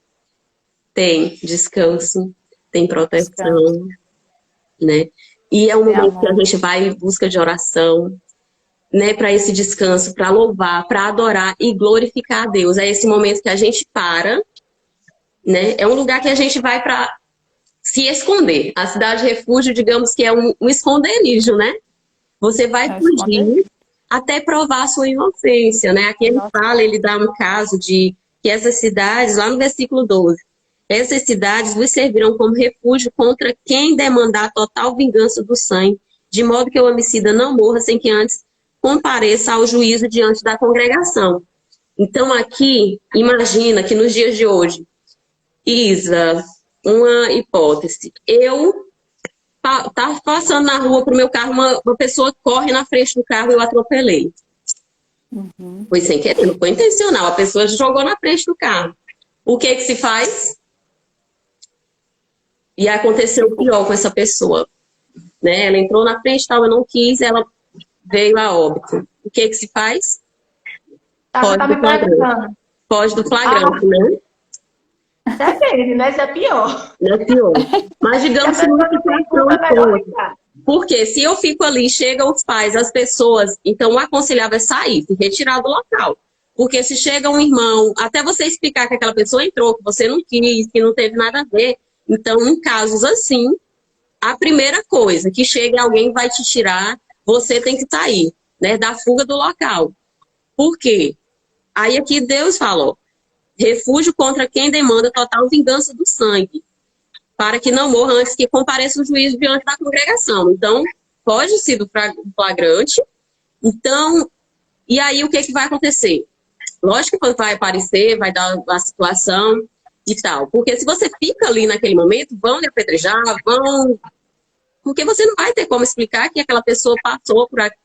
Tem descanso, tem proteção, né? E é um momento que a gente vai em busca de oração, né, para esse descanso, para louvar, para adorar e glorificar a Deus. É esse momento que a gente para né? É um lugar que a gente vai para se esconder. A cidade refúgio, digamos que é um esconderijo, né? Você vai fugir até provar a sua inocência, né? Aqui ele fala, ele dá um caso de que essas cidades, lá no versículo 12, essas cidades vos servirão como refúgio contra quem demandar total vingança do sangue, de modo que o homicida não morra sem que antes compareça ao juízo diante da congregação. Então aqui, imagina que nos dias de hoje, Isa, uma hipótese, eu tá passando na rua pro meu carro, uma pessoa corre na frente do carro e eu atropelei. Foi sem querer, não foi intencional. A pessoa jogou na frente do carro. O que se faz? E aconteceu o pior com essa pessoa. Né? Ela entrou na frente, tal, eu não quis, ela veio a óbito. O que se faz? Foge do flagrante. Foge do flagrante, né? Depende, né? Isso é pior. É pior. Mas digamos que numa situação porque se eu fico ali, chegam os pais, as pessoas, então o aconselhável é sair, se retirar do local. Porque se chega um irmão, até você explicar que aquela pessoa entrou, que você não quis, que não teve nada a ver. Então, em casos assim, a primeira coisa, que chega alguém vai te tirar, você tem que sair, né? Da fuga do local. Por quê? Aí aqui Deus falou, refúgio contra quem demanda total vingança do sangue, para que não morra antes que compareça o juízo diante da congregação. Então, pode ser do flagrante. Então, e aí o que vai acontecer? Lógico que vai aparecer, vai dar a situação e tal. Porque se você fica ali naquele momento, vão lhe apedrejar, vão... Porque você não vai ter como explicar que aquela pessoa passou por aqui.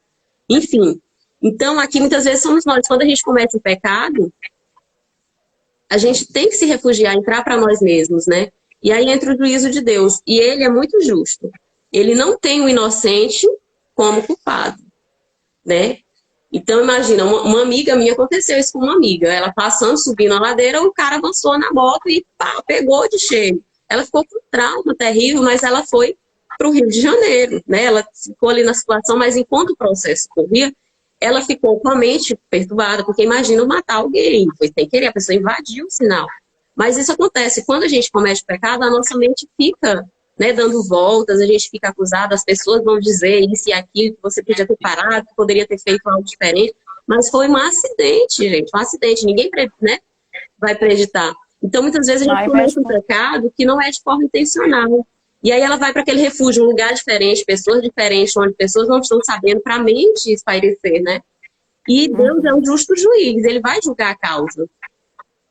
Enfim. Então, aqui muitas vezes somos nós. Quando a gente comete um pecado, a gente tem que se refugiar, entrar para nós mesmos, né? E aí entra o juízo de Deus. E ele é muito justo. Ele não tem o inocente como culpado, né? Então, imagina, uma amiga minha, aconteceu isso com uma amiga. Ela passando, subindo a ladeira, o cara avançou na moto e pá, pegou de cheio. Ela ficou com trauma terrível, mas ela foi para o Rio de Janeiro, né? Ela ficou ali na situação, mas enquanto o processo corria, ela ficou com a mente perturbada, porque imagina matar alguém. Foi sem querer, a pessoa invadiu o sinal. Mas isso acontece. Quando a gente comete pecado, a nossa mente fica, né, dando voltas, a gente fica acusado, as pessoas vão dizer isso e aquilo, que você podia ter parado, que poderia ter feito algo diferente. Mas foi um acidente, gente, um acidente. Ninguém, né, vai acreditar. Então, muitas vezes a gente comete um pecado que não é de forma intencional. E aí ela vai para aquele refúgio, um lugar diferente, pessoas diferentes, onde pessoas não estão sabendo, para a mente espairecer, né? E Deus é um justo juiz, ele vai julgar a causa.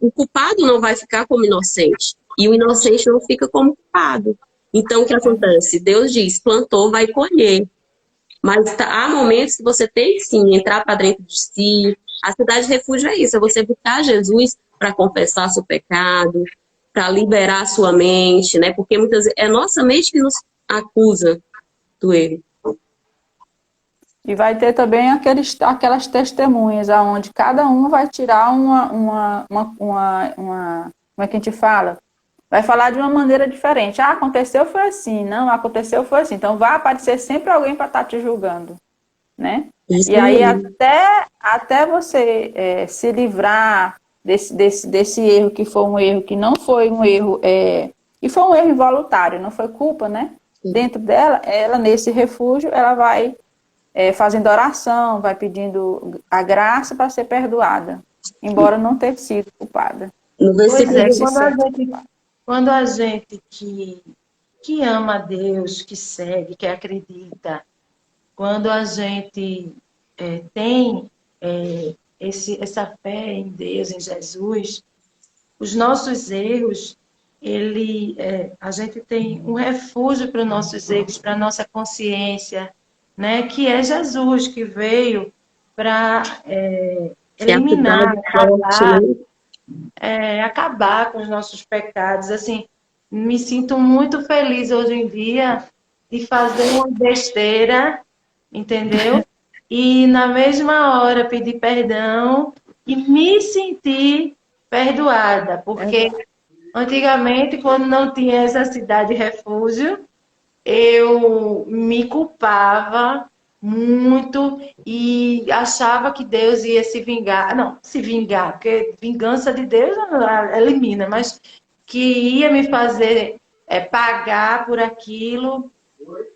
O culpado não vai ficar como inocente. E o inocente não fica como culpado. Então, o que acontece? Deus diz, plantou, vai colher. Mas há momentos que você tem que, sim, entrar para dentro de si. A cidade de refúgio é isso, é você buscar Jesus para confessar seu pecado, para liberar a sua mente, né? Porque muitas vezes é nossa mente que nos acusa do erro. E vai ter também aquelas testemunhas, onde cada um vai tirar como é que a gente fala? Vai falar de uma maneira diferente. Ah, aconteceu foi assim, não, aconteceu foi assim. Então vai aparecer sempre alguém para estar te julgando, né? Isso e aí mesmo. até você se livrar desse erro, que foi um erro que não foi um erro, e foi um erro involuntário, não foi culpa, né? Sim. Dentro dela, ela nesse refúgio, ela vai fazendo oração, vai pedindo a graça para ser perdoada, embora não ter sido culpada. No versículo quando a gente que ama a Deus, que segue, que acredita, quando a gente tem essa fé em Deus, em Jesus, os nossos erros, a gente tem um refúgio para os nossos erros, para a nossa consciência, né? Que é Jesus, que veio para eliminar, acabar com os nossos pecados. Assim, me sinto muito feliz hoje em dia de fazer uma besteira, entendeu? E na mesma hora pedir perdão e me sentir perdoada, porque antigamente, quando não tinha essa cidade refúgio, eu me culpava muito e achava que Deus ia se vingar. Não, se vingar, porque vingança de Deus elimina, mas que ia me fazer pagar por aquilo.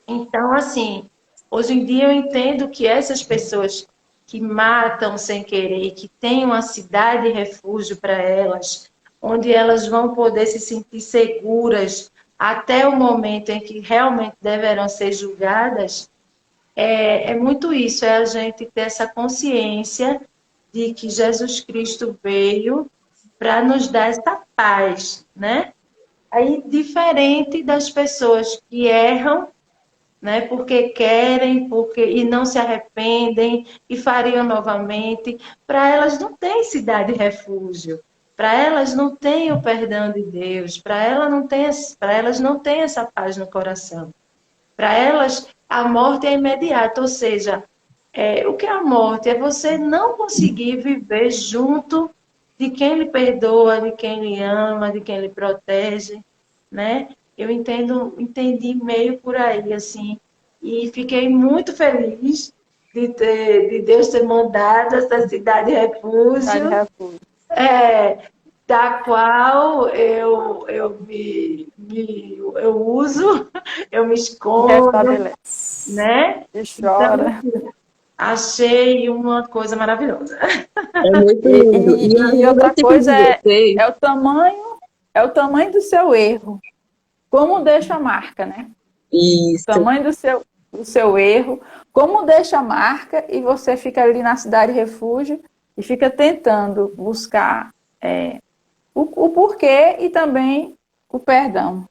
Então, assim, hoje em dia eu entendo que essas pessoas que matam sem querer, que têm uma cidade refúgio para elas, onde elas vão poder se sentir seguras até o momento em que realmente deverão ser julgadas, é muito isso, é a gente ter essa consciência de que Jesus Cristo veio para nos dar essa paz, né? Aí, diferente das pessoas que erram, né, porque querem, e não se arrependem e fariam novamente, para elas não tem cidade refúgio, para elas não tem o perdão de Deus, para elas não tem essa paz no coração. Para elas, a morte é imediata, ou seja, o que é a morte? É você não conseguir viver junto de quem lhe perdoa, de quem lhe ama, de quem lhe protege, né? Eu entendi meio por aí, assim, e fiquei muito feliz de Deus ter mandado essa cidade Cidade refúgio, refúgio. da qual eu uso, eu me escondo, Restabelece. né? E Então, chora. achei uma coisa maravilhosa. É muito E, lindo. E aí, e no outra versículo coisa 16, é o tamanho do seu erro. Como deixa a marca, né? O isso. tamanho do seu erro, como deixa a marca, e você fica ali na cidade refúgio e fica tentando buscar o porquê e também o perdão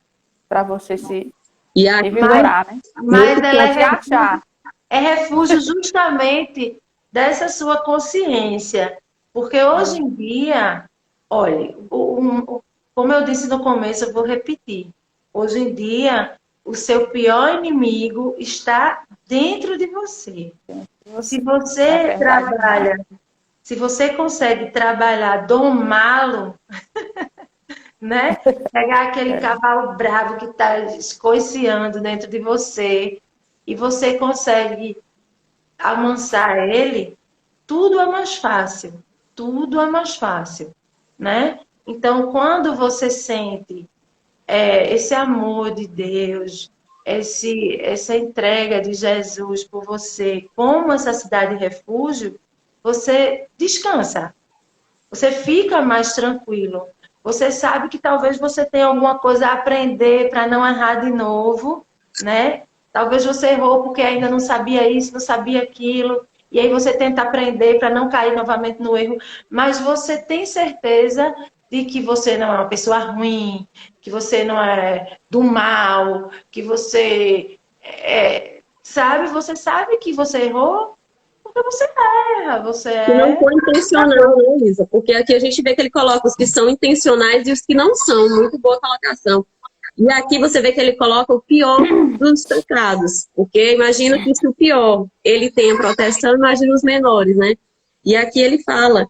para você se E aqui, revigorar, né? Mas ela Se achar. é refúgio justamente dessa sua consciência. Porque hoje em dia, olha, como eu disse no começo, eu vou repetir. Hoje em dia, o seu pior inimigo está dentro de você. Se É a você verdade. trabalha, se você consegue trabalhar, domá-lo, né? Pegar aquele cavalo bravo que está escoiciando dentro de você e você consegue amansar ele, tudo é mais fácil. Tudo é mais fácil, né? Então, quando você sente esse amor de Deus, essa entrega de Jesus por você, como essa cidade refúgio, você descansa. Você fica mais tranquilo. Você sabe que talvez você tenha alguma coisa a aprender para não errar de novo, né? Talvez você errou porque ainda não sabia isso, não sabia aquilo, e aí você tenta aprender para não cair novamente no erro, mas você tem certeza de que você não é uma pessoa ruim, que você não é do mal, que você sabe que você errou porque você erra, você que não é. foi intencional, né, Isa? Porque aqui a gente vê que ele coloca os que são intencionais e os que não são. Muito boa colocação. E aqui você vê que ele coloca o pior dos pecados. Porque imagina que se o pior ele tem a proteção, imagina os menores, né? E aqui ele fala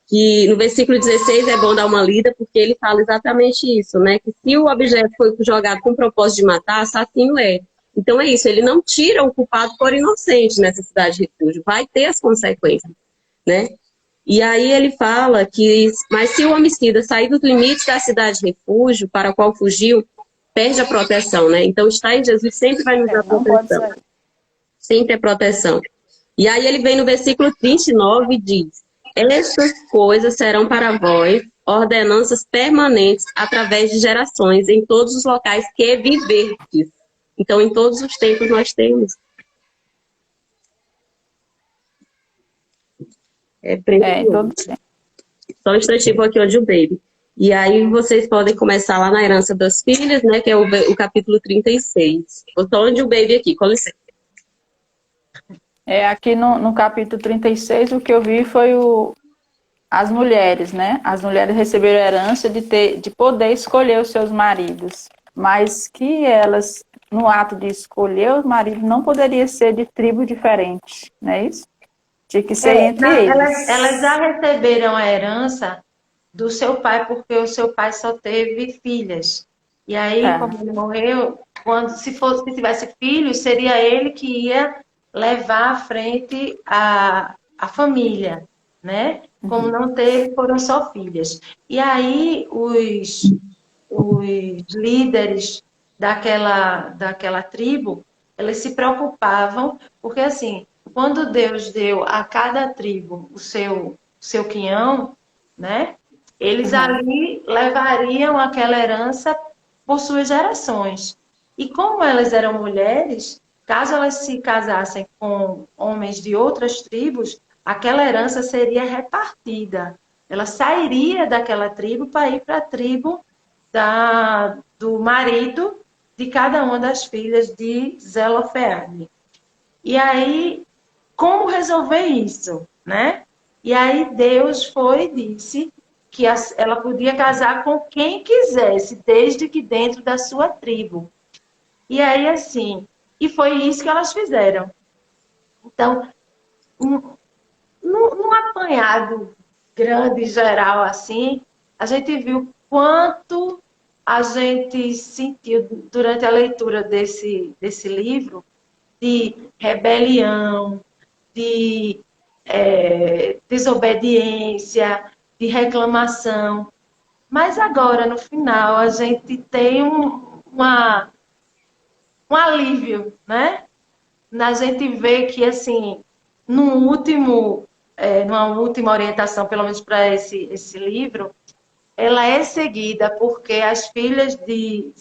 que no versículo 16 é bom dar uma lida, porque ele fala exatamente isso, né? Que se o objeto foi jogado com o propósito de matar, assassino é. Então é isso, ele não tira o culpado por inocente nessa cidade de refúgio, vai ter as consequências, né? E aí ele fala que, mas se o homicida sair dos limites da cidade de refúgio para a qual fugiu, perde a proteção, né? Então estar em Jesus sempre vai nos dar Não pode proteção, sair. sempre é proteção. E aí ele vem no versículo 39 e diz: estas coisas serão para vós ordenanças permanentes através de gerações em todos os locais que viverdes. Então, em todos os tempos nós temos. É Em precioso. todo tempo. Só um instantinho aqui, onde o baby. E aí vocês podem começar lá na herança das filhas, né? Que é o capítulo 36. Eu tô onde o baby aqui, com licença. Aqui no capítulo 36, o que eu vi foi as mulheres, né? As mulheres receberam a herança de poder escolher os seus maridos, mas que elas, no ato de escolher os maridos, não poderia ser de tribo diferente, não é isso? Tinha que ser entre eles. Elas já receberam a herança do seu pai, porque o seu pai só teve filhas. E aí, como ele morreu, se tivesse filhos, seria ele que ia levar à frente a família, né? Como não teve, foram só filhas. E aí, os líderes daquela tribo, eles se preocupavam, porque assim, quando Deus deu a cada tribo o seu quinhão, né? Eles ali levariam aquela herança por suas gerações. E como elas eram mulheres, caso elas se casassem com homens de outras tribos, aquela herança seria repartida. Ela sairia daquela tribo para ir para a tribo do marido de cada uma das filhas de Zelofeade. E aí, como resolver isso, né? E aí Deus foi e disse que ela podia casar com quem quisesse, desde que dentro da sua tribo. E aí, assim, e foi isso que elas fizeram. Então, num apanhado grande, geral, assim, a gente viu quanto a gente sentiu durante a leitura desse livro de rebelião, de desobediência, de reclamação. Mas agora, no final, a gente tem um alívio, né? A gente vê que, assim, numa última orientação, pelo menos para esse livro, ela é seguida porque as filhas de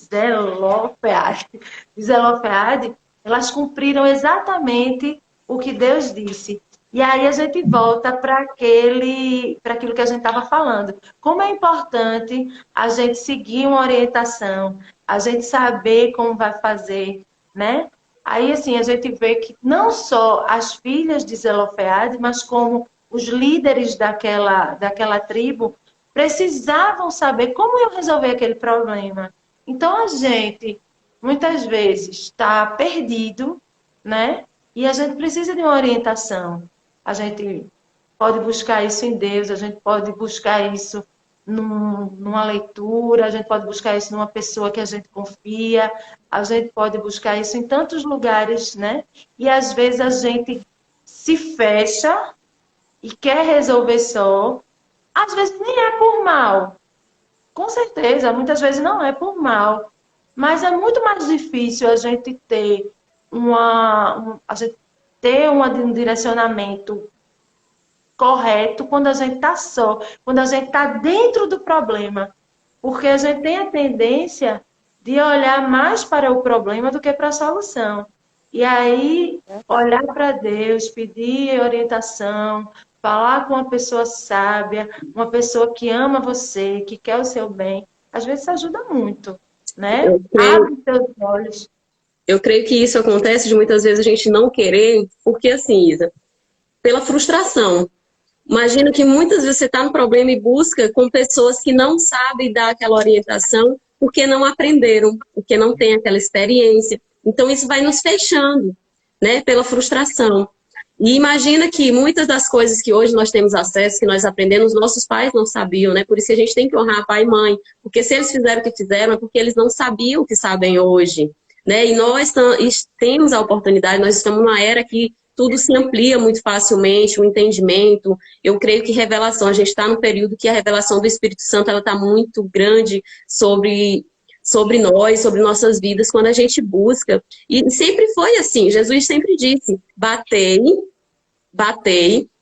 Zelofeade, elas cumpriram exatamente o que Deus disse. E aí a gente volta para aquilo que a gente estava falando. Como é importante a gente seguir uma orientação, a gente saber como vai fazer, né? Aí, assim, a gente vê que não só as filhas de Zelofeade, mas como os líderes daquela tribo precisavam saber como eu resolver aquele problema. Então, a gente, muitas vezes, está perdido, né? E a gente precisa de uma orientação. A gente pode buscar isso em Deus, a gente pode buscar isso numa leitura, a gente pode buscar isso numa pessoa que a gente confia, a gente pode buscar isso em tantos lugares, né? E às vezes a gente se fecha e quer resolver só. Às vezes nem é por mal. Com certeza, muitas vezes não é por mal. Mas é muito mais difícil a gente ter um direcionamento correto quando a gente está só, quando a gente está dentro do problema. Porque a gente tem a tendência de olhar mais para o problema do que para a solução. E aí, olhar para Deus, pedir orientação, falar com uma pessoa sábia, uma pessoa que ama você, que quer o seu bem, às vezes ajuda muito, né? Abre seus olhos. Eu creio que isso acontece de muitas vezes a gente não querer, porque assim, Isa, pela frustração. Imagino que muitas vezes você está no problema e busca com pessoas que não sabem dar aquela orientação porque não aprenderam, porque não têm aquela experiência. Então, isso vai nos fechando, né, pela frustração. E imagina que muitas das coisas que hoje nós temos acesso, que nós aprendemos, nossos pais não sabiam, né? Por isso que a gente tem que honrar pai e mãe. Porque se eles fizeram o que fizeram, é porque eles não sabiam o que sabem hoje, né? E nós temos a oportunidade, nós estamos numa era que tudo se amplia muito facilmente, o entendimento. Eu creio que revelação, a gente está num período que a revelação do Espírito Santo ela está muito grande sobre nós, sobre nossas vidas, quando a gente busca. E sempre foi assim, Jesus sempre disse, batei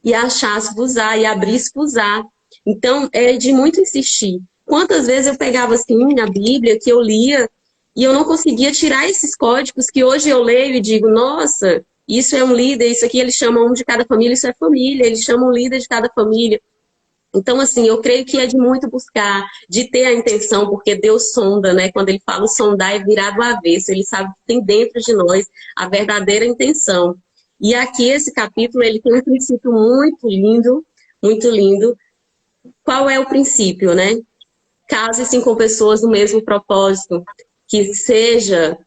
e achasse-vos-á, e abris-vos-á. Então, é de muito insistir. Quantas vezes eu pegava assim na Bíblia, que eu lia, e eu não conseguia tirar esses códigos que hoje eu leio e digo, nossa, isso é um líder, isso aqui eles chamam um de cada família, isso é família, eles chamam um líder de cada família. Então, assim, eu creio que é de muito buscar, de ter a intenção, porque Deus sonda, né? Quando ele fala sondar é virar do avesso, ele sabe que tem dentro de nós a verdadeira intenção. E aqui esse capítulo, ele tem um princípio muito lindo, muito lindo. Qual é o princípio, né? Case-se com pessoas do mesmo propósito, que seja,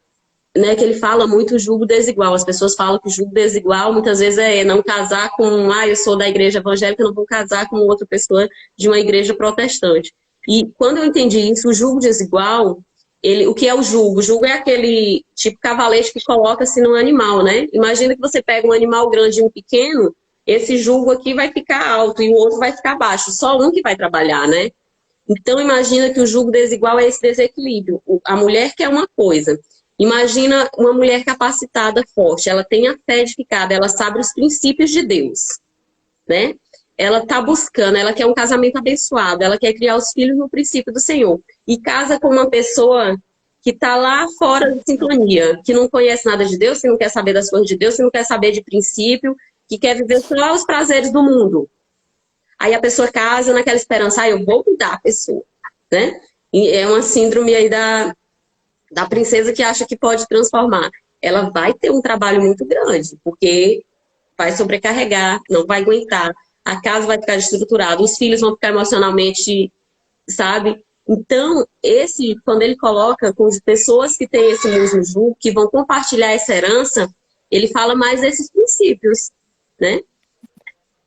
né, que ele fala muito julgo desigual. As pessoas falam que o julgo desigual muitas vezes é não casar com, eu sou da igreja evangélica, não vou casar com outra pessoa de uma igreja protestante. E quando eu entendi isso, o julgo desigual, o que é o julgo? O julgo é aquele tipo cavalete que coloca-se no animal, né? Imagina que você pega um animal grande e um pequeno, esse julgo aqui vai ficar alto e o outro vai ficar baixo, só um que vai trabalhar, né? Então, imagina que o julgo desigual é esse desequilíbrio. A mulher quer uma coisa. Imagina uma mulher capacitada, forte. Ela tem a fé edificada, ela sabe os princípios de Deus, né? Ela está buscando, ela quer um casamento abençoado, ela quer criar os filhos no princípio do Senhor. E casa com uma pessoa que está lá fora de sintonia, que não conhece nada de Deus, que não quer saber das coisas de Deus, que não quer saber de princípio, que quer viver só os prazeres do mundo. Aí a pessoa casa naquela esperança, eu vou mudar a pessoa, né? E é uma síndrome aí da princesa que acha que pode transformar. Ela vai ter um trabalho muito grande, porque vai sobrecarregar, não vai aguentar, a casa vai ficar desestruturada, os filhos vão ficar emocionalmente, sabe? Então, quando ele coloca com as pessoas que têm esse mesmo julgo, que vão compartilhar essa herança, ele fala mais desses princípios, né?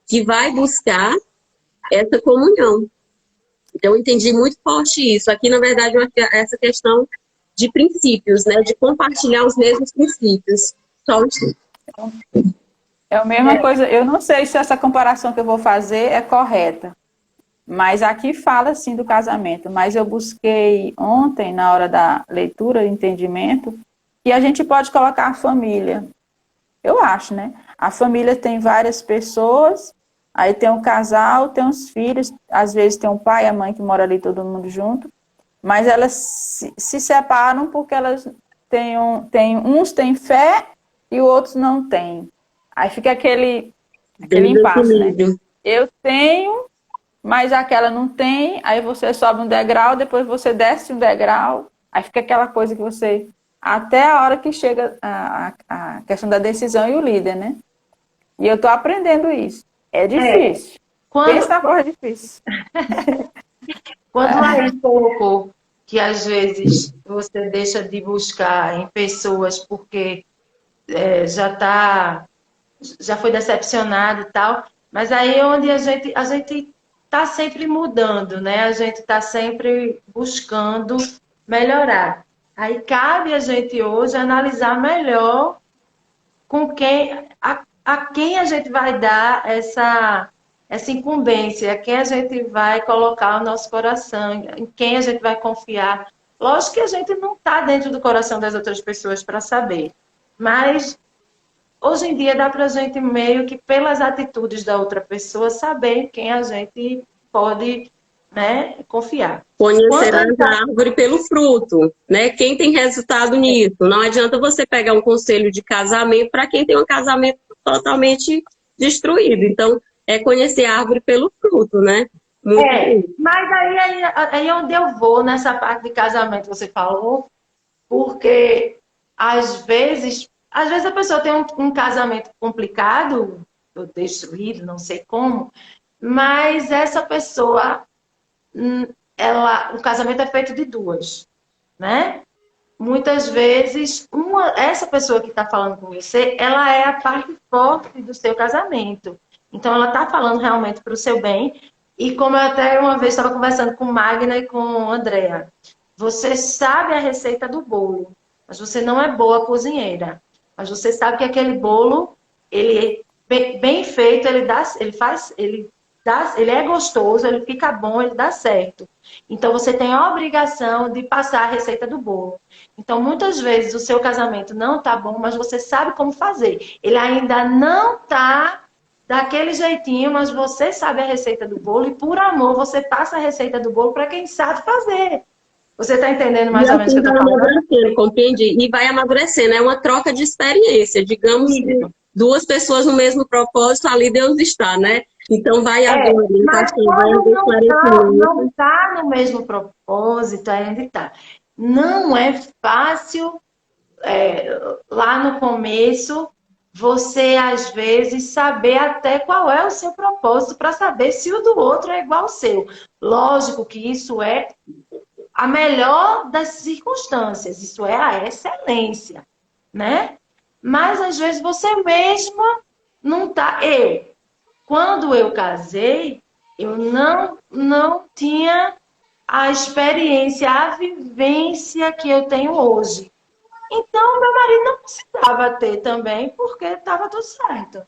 Que vai buscar essa comunhão. Então, eu entendi muito forte isso. Aqui, na verdade, essa questão de princípios, né? De compartilhar os mesmos princípios. Só isso. É a mesma coisa. Eu não sei se essa comparação que eu vou fazer é correta, mas aqui fala, sim, do casamento. Mas eu busquei ontem, na hora da leitura, entendimento, que a gente pode colocar a família. Eu acho, né? A família tem várias pessoas, aí tem um casal, tem os filhos, às vezes tem um pai e a mãe que mora ali todo mundo junto, mas elas se separam porque elas uns têm fé e outros não têm. Aí fica aquele impasse, né? Eu tenho, mas aquela não tem, aí você sobe um degrau, depois você desce um degrau, aí fica aquela coisa que você... Até a hora que chega a questão da decisão e o líder, né? E eu tô aprendendo isso. É difícil. Pensa na coisa difícil. Quando é pouco que às vezes você deixa de buscar em pessoas porque já foi decepcionado e tal, mas aí é onde a gente está sempre mudando, né? A gente está sempre buscando melhorar. Aí cabe a gente hoje analisar melhor com a quem a gente vai dar essa incumbência, a quem a gente vai colocar o nosso coração, em quem a gente vai confiar. Lógico que a gente não está dentro do coração das outras pessoas para saber, mas hoje em dia dá para a gente meio que pelas atitudes da outra pessoa saber quem a gente pode, né, confiar. Conhecerás a árvore pelo fruto, né? Quem tem resultado nisso? Não adianta você pegar um conselho de casamento para quem tem um casamento totalmente destruído. Então, é conhecer a árvore pelo fruto, né? Mas aí é onde eu vou nessa parte de casamento que você falou, porque às vezes a pessoa tem um casamento complicado, ou destruído, não sei como, mas essa pessoa, o casamento é feito de duas, né? Muitas vezes, essa pessoa que está falando com você, ela é a parte forte do seu casamento. Então, ela está falando realmente para o seu bem. E como eu até uma vez estava conversando com Magna e com Andrea, você sabe a receita do bolo, mas você não é boa cozinheira. Mas você sabe que aquele bolo, ele é bem feito, ele é gostoso, ele fica bom, ele dá certo. Então, você tem a obrigação de passar a receita do bolo. Então, muitas vezes, o seu casamento não está bom, mas você sabe como fazer. Ele ainda não está daquele jeitinho, mas você sabe a receita do bolo e, por amor, você passa a receita do bolo para quem sabe fazer. Você está entendendo mais ou menos o que eu estou falando? Compreendi. E vai amadurecendo. É uma troca de experiência. Digamos, duas pessoas no mesmo propósito, ali Deus está, né? Então vai agora. Mas quando não está no mesmo propósito, ainda está. Não é fácil, lá no começo, você, às vezes, saber até qual é o seu propósito para saber se o do outro é igual ao seu. Lógico que isso é a melhor das circunstâncias, isso é a excelência, né? Mas, às vezes, você mesma não está... Quando eu casei, eu não tinha a experiência, a vivência que eu tenho hoje. Então, meu marido não precisava ter também, porque estava tudo certo.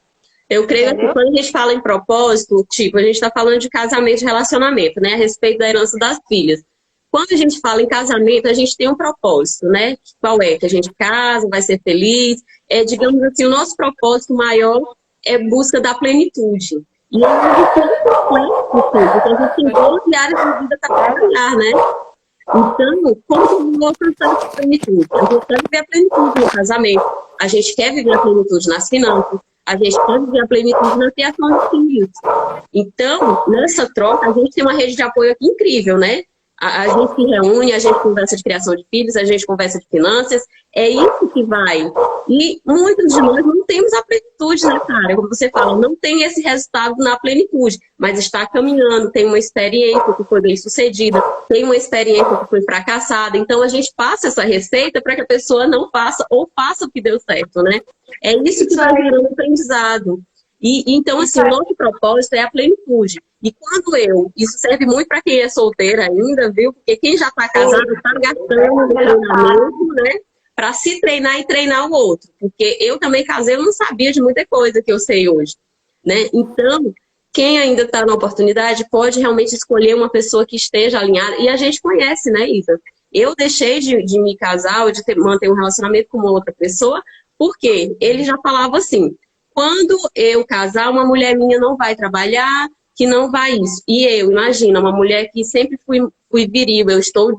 Eu creio que quando a gente fala em propósito, tipo, a gente está falando de casamento e relacionamento, né? A respeito da herança das filhas. Quando a gente fala em casamento, a gente tem um propósito, né? Qual é? Que a gente casa, vai ser feliz. Digamos assim, o nosso propósito maior é busca da plenitude. E é algo tão complexo, porque a gente tem 12 áreas de vida para trabalhar, né? Então, como que eu vou alcançar essa plenitude? A gente quer viver a plenitude no casamento, a gente quer viver a plenitude nas finanças, a gente quer viver a plenitude na criação dos filhos. Então, nessa troca, a gente tem uma rede de apoio aqui incrível, né? A gente se reúne, a gente conversa de criação de filhos, a gente conversa de finanças, é isso que vai. E muitos de nós não temos a plenitude, né, cara? Como você fala, não tem esse resultado na plenitude, mas está caminhando, tem uma experiência que foi bem sucedida, tem uma experiência que foi fracassada, então a gente passa essa receita para que a pessoa não faça ou faça o que deu certo, né? É isso que vai gerando aprendizado. Então, assim, o nosso propósito é a plenitude. E quando isso serve muito para quem é solteira ainda, viu? Porque quem já está casado está gastando no treinamento, né? Para se treinar e treinar o outro. Porque eu também casei, eu não sabia de muita coisa que eu sei hoje, né? Então, quem ainda está na oportunidade pode realmente escolher uma pessoa que esteja alinhada. E a gente conhece, né, Isa? Eu deixei de me casar ou de manter um relacionamento com uma outra pessoa, porque ele já falava assim: quando eu casar, uma mulher minha não vai trabalhar, que não vai isso. E eu, imagina, uma mulher que sempre fui viril, eu estou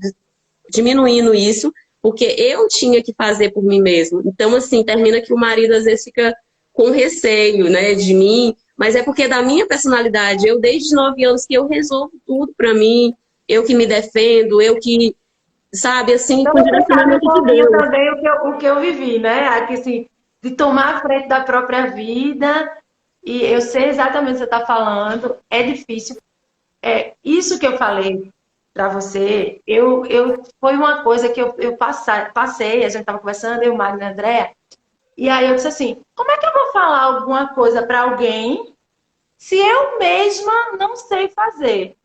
diminuindo isso, porque eu tinha que fazer por mim mesmo. Então, assim, termina que o marido às vezes fica com receio, né, de mim, mas é porque da minha personalidade, eu desde 9 anos que eu resolvo tudo pra mim, eu que me defendo, eu que, sabe, assim, então, com direcionamento de Deus. Também o que eu vivi, né? Aqui, assim, de tomar a frente da própria vida, e eu sei exatamente o que você está falando, é difícil. Isso que eu falei para você, foi uma coisa que eu passei, a gente estava conversando, eu, Magna e a Andréa, e aí eu disse assim, como é que eu vou falar alguma coisa para alguém se eu mesma não sei fazer?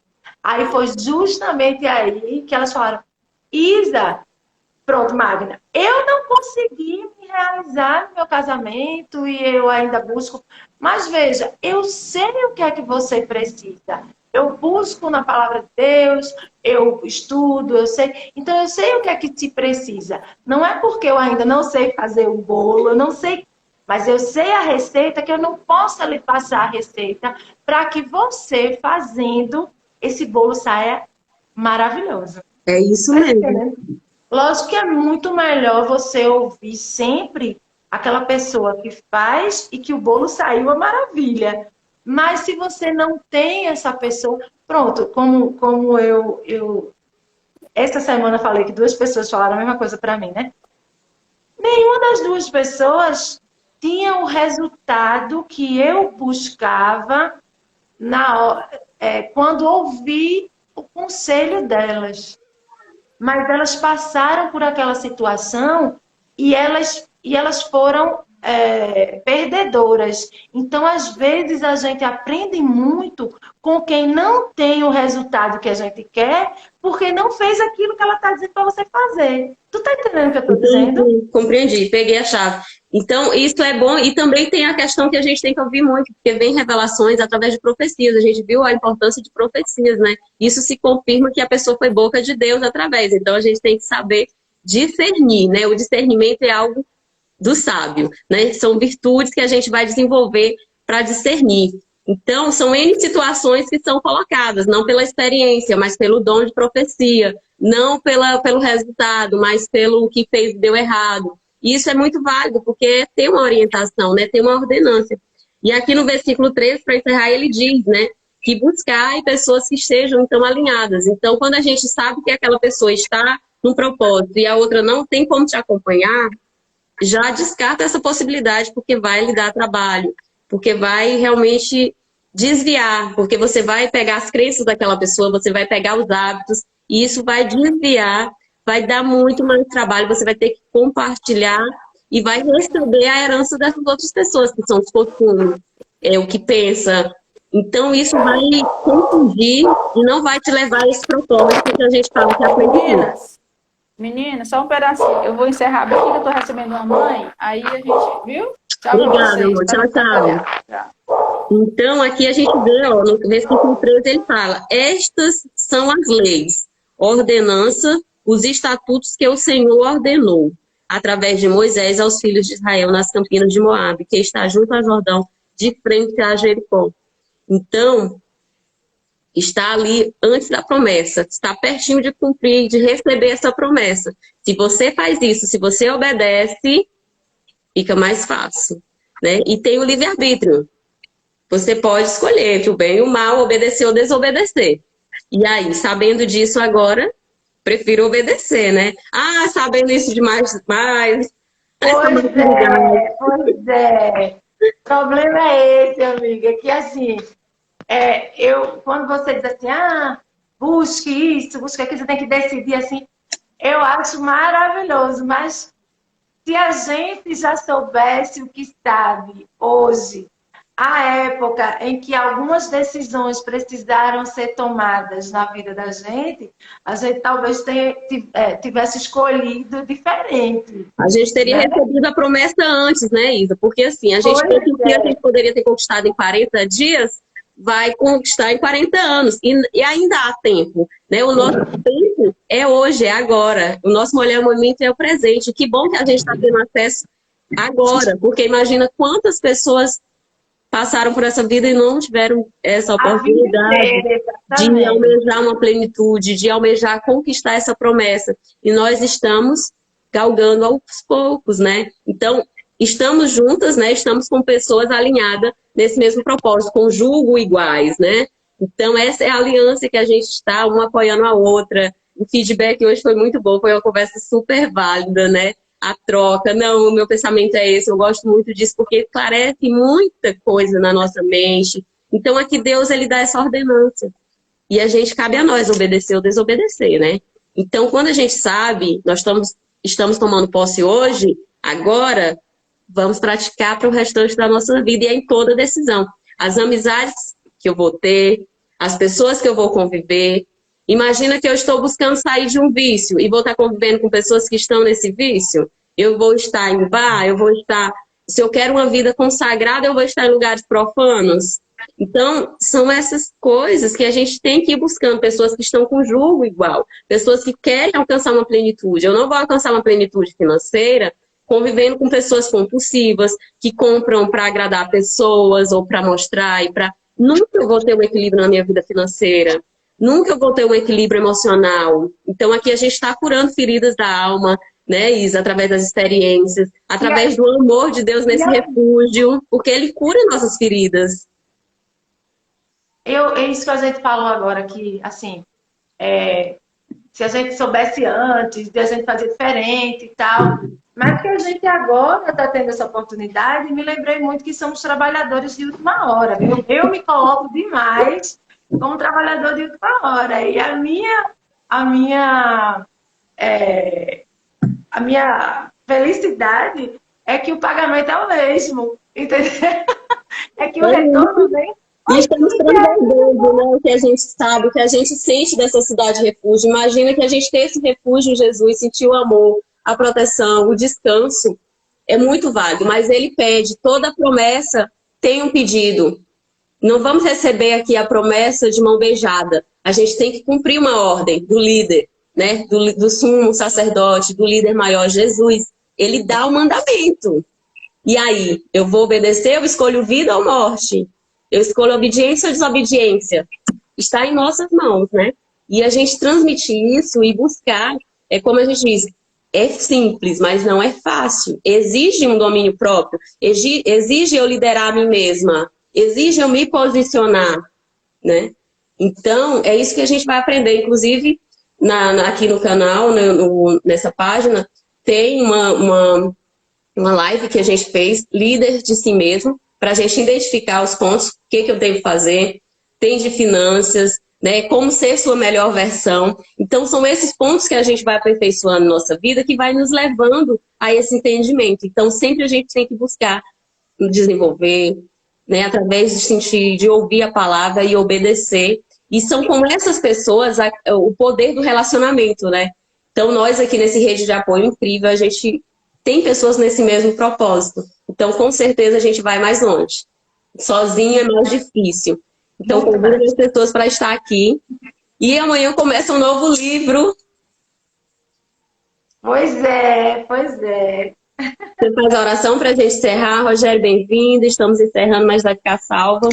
Aí foi justamente aí que elas falaram, Isa, pronto, Magna, eu não consegui me realizar no meu casamento e eu ainda busco. Mas veja, eu sei o que é que você precisa. Eu busco na palavra de Deus, eu estudo, eu sei. Então eu sei o que é que te precisa. Não é porque eu ainda não sei fazer o bolo, eu não sei, mas eu sei a receita que eu não posso lhe passar a receita para que você, fazendo, esse bolo saia maravilhoso. É isso mesmo. Lógico que é muito melhor você ouvir sempre aquela pessoa que faz e que o bolo saiu a maravilha. Mas se você não tem essa pessoa... Pronto, como eu essa semana falei que 2 pessoas falaram a mesma coisa para mim, né? Nenhuma das 2 pessoas tinha o resultado que eu buscava quando ouvi o conselho delas. Mas elas passaram por aquela situação e elas foram perdedoras. Então, às vezes, a gente aprende muito com quem não tem o resultado que a gente quer, porque não fez aquilo que ela está dizendo para você fazer. Tu tá entendendo o que eu estou dizendo? Compreendi, peguei a chave. Então, isso é bom, e também tem a questão que a gente tem que ouvir muito, porque vem revelações através de profecias. A gente viu a importância de profecias, né? Isso se confirma que a pessoa foi boca de Deus através. Então, a gente tem que saber discernir, né? O discernimento é algo do sábio, né? São virtudes que a gente vai desenvolver para discernir. Então, são N situações que são colocadas, não pela experiência, mas pelo dom de profecia, não pelo resultado, mas pelo que fez e deu errado. E isso é muito válido, porque tem uma orientação, né? Tem uma ordenância. E aqui no versículo 13, para encerrar, ele diz, né? Que buscai pessoas que estejam, então, alinhadas. Então, quando a gente sabe que aquela pessoa está num propósito e a outra não tem como te acompanhar, já descarta essa possibilidade, porque vai lhe dar trabalho, porque vai realmente desviar, porque você vai pegar as crenças daquela pessoa, você vai pegar os hábitos, e isso vai desviar, vai dar muito mais trabalho, você vai ter que compartilhar e vai receber a herança dessas outras pessoas, que são os costumes, o que pensa. Então isso vai confundir e não vai te levar a esse propósito que a gente fala que é aprendizado. Menina, só um pedacinho. Eu vou encerrar bem que eu tô recebendo uma mãe. Aí a gente, viu? Tchau para Obrigada, vocês. amor. Para Tchau, tchau. tchau. Então, aqui a gente vê, ó, no versículo 13, ele fala: estas são as leis, ordenança, os estatutos que o Senhor ordenou, através de Moisés aos filhos de Israel nas campinas de Moabe, que está junto ao Jordão, de frente a Jericó. Então, está ali antes da promessa, está pertinho de cumprir, de receber essa promessa. Se você faz isso, se você obedece, fica mais fácil, né? E tem o livre-arbítrio. Você pode escolher entre o bem e o mal, obedecer ou desobedecer. E aí, sabendo disso agora, prefiro obedecer, né? Ah, sabendo isso demais. Pois é. O problema é esse, amiga, que assim, quando você diz assim, busque isso, busque aquilo, você tem que decidir assim, eu acho maravilhoso, mas se a gente já soubesse o que sabe hoje, a época em que algumas decisões precisaram ser tomadas na vida da gente, a gente talvez tivesse escolhido diferente. A gente teria recebido a promessa antes, né, Isa? Porque assim, a gente pensa que a gente poderia ter conquistado em 40 dias, vai conquistar em 40 anos. E ainda há tempo, né? O nosso tempo é hoje, é agora. O nosso melhor momento é o presente. Que bom que a gente está tendo acesso agora, porque imagina quantas pessoas passaram por essa vida e não tiveram essa oportunidade de almejar uma plenitude, de almejar conquistar essa promessa. E nós estamos galgando aos poucos, né? Então, estamos juntas, né? Estamos com pessoas alinhadas nesse mesmo propósito, com julgo iguais, né? Então, essa é a aliança que a gente está, uma apoiando a outra. O feedback hoje foi muito bom, foi uma conversa super válida, né? A troca, não, o meu pensamento é esse, eu gosto muito disso, porque esclarece muita coisa na nossa mente. Então, aqui Deus, ele dá essa ordenança. E a gente, cabe a nós obedecer ou desobedecer, né? Então, quando a gente sabe, nós estamos tomando posse hoje, agora, vamos praticar para o restante da nossa vida, e é em toda decisão. As amizades que eu vou ter, as pessoas que eu vou conviver. Imagina que eu estou buscando sair de um vício e vou estar convivendo com pessoas que estão nesse vício. Eu vou estar em bar, eu vou estar... Se eu quero uma vida consagrada, eu vou estar em lugares profanos. Então, são essas coisas que a gente tem que ir buscando. Pessoas que estão com julgo igual. Pessoas que querem alcançar uma plenitude. Eu não vou alcançar uma plenitude financeira convivendo com pessoas compulsivas, que compram para agradar pessoas ou para mostrar e para... Nunca eu vou ter um equilíbrio na minha vida financeira. Nunca eu vou ter um equilíbrio emocional. Então, aqui a gente está curando feridas da alma, né, Isa? Através das experiências, através do amor de Deus nesse refúgio, porque Ele cura nossas feridas. É isso que a gente falou agora, que, assim, se a gente soubesse antes, a gente fazer diferente e tal. Mas que a gente agora está tendo essa oportunidade, me lembrei muito que somos trabalhadores de última hora. Eu me coloco demais como trabalhador de última hora. E a minha felicidade é que o pagamento é o mesmo, entendeu? É que o retorno vem. E estamos transbordando, né, o que a gente sabe, o que a gente sente dessa cidade refúgio. Imagina que a gente tem esse refúgio em Jesus, sentir o amor, a proteção, o descanso. É muito válido, mas Ele pede, toda promessa tem um pedido. Não vamos receber aqui a promessa de mão beijada. A gente tem que cumprir uma ordem do líder, né? Do sumo sacerdote, do líder maior, Jesus. Ele dá o mandamento. E aí, eu vou obedecer, eu escolho vida ou morte? Eu escolho obediência ou desobediência? Está em nossas mãos, né? E a gente transmitir isso e buscar, como a gente diz, é simples, mas não é fácil. Exige um domínio próprio, exige eu liderar a mim mesma, exige eu me posicionar, né? Então, é isso que a gente vai aprender. Inclusive, aqui no canal, nessa página, tem uma live que a gente fez, líder de si mesmo, para a gente identificar os pontos, o que eu devo fazer, tem de finanças, né? Como ser sua melhor versão. Então, são esses pontos que a gente vai aperfeiçoando na nossa vida, que vai nos levando a esse entendimento. Então, sempre a gente tem que buscar desenvolver, né, através de sentir, de ouvir a palavra e obedecer. E são com essas pessoas o poder do relacionamento, né? Então, nós aqui nesse rede de apoio incrível, a gente tem pessoas nesse mesmo propósito. Então, com certeza, a gente vai mais longe. Sozinho é mais difícil. Então, convido as pessoas para estar aqui. E amanhã começa um novo livro. Pois é, pois é. Você faz a oração para a gente encerrar. Rogério, bem-vindo. Estamos encerrando, mas vai ficar salvo.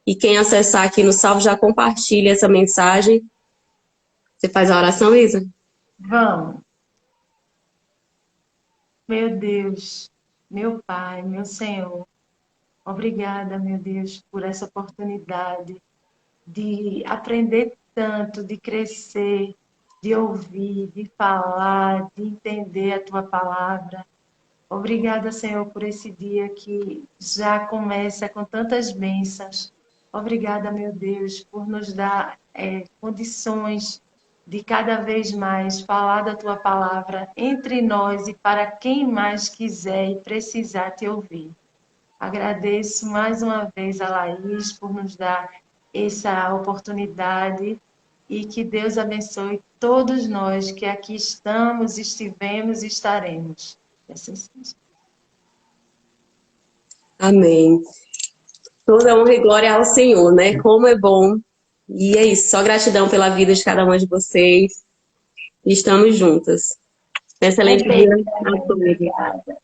E quem acessar aqui no salvo já compartilha essa mensagem. Você faz a oração, Isa? Vamos. Meu Deus, meu Pai, meu Senhor, obrigada, meu Deus, por essa oportunidade de aprender tanto, de crescer, de ouvir, de falar, de entender a Tua palavra. Obrigada, Senhor, por esse dia que já começa com tantas bênçãos. Obrigada, meu Deus, por nos dar condições de cada vez mais falar da Tua palavra entre nós e para quem mais quiser e precisar te ouvir. Agradeço mais uma vez a Laís por nos dar essa oportunidade e que Deus abençoe todos nós que aqui estamos, estivemos e estaremos. Que assim seja. Amém. Toda honra e glória ao Senhor, né? Como é bom. E é isso. Só gratidão pela vida de cada uma de vocês. Estamos juntas. Excelente dia a todos. Obrigada.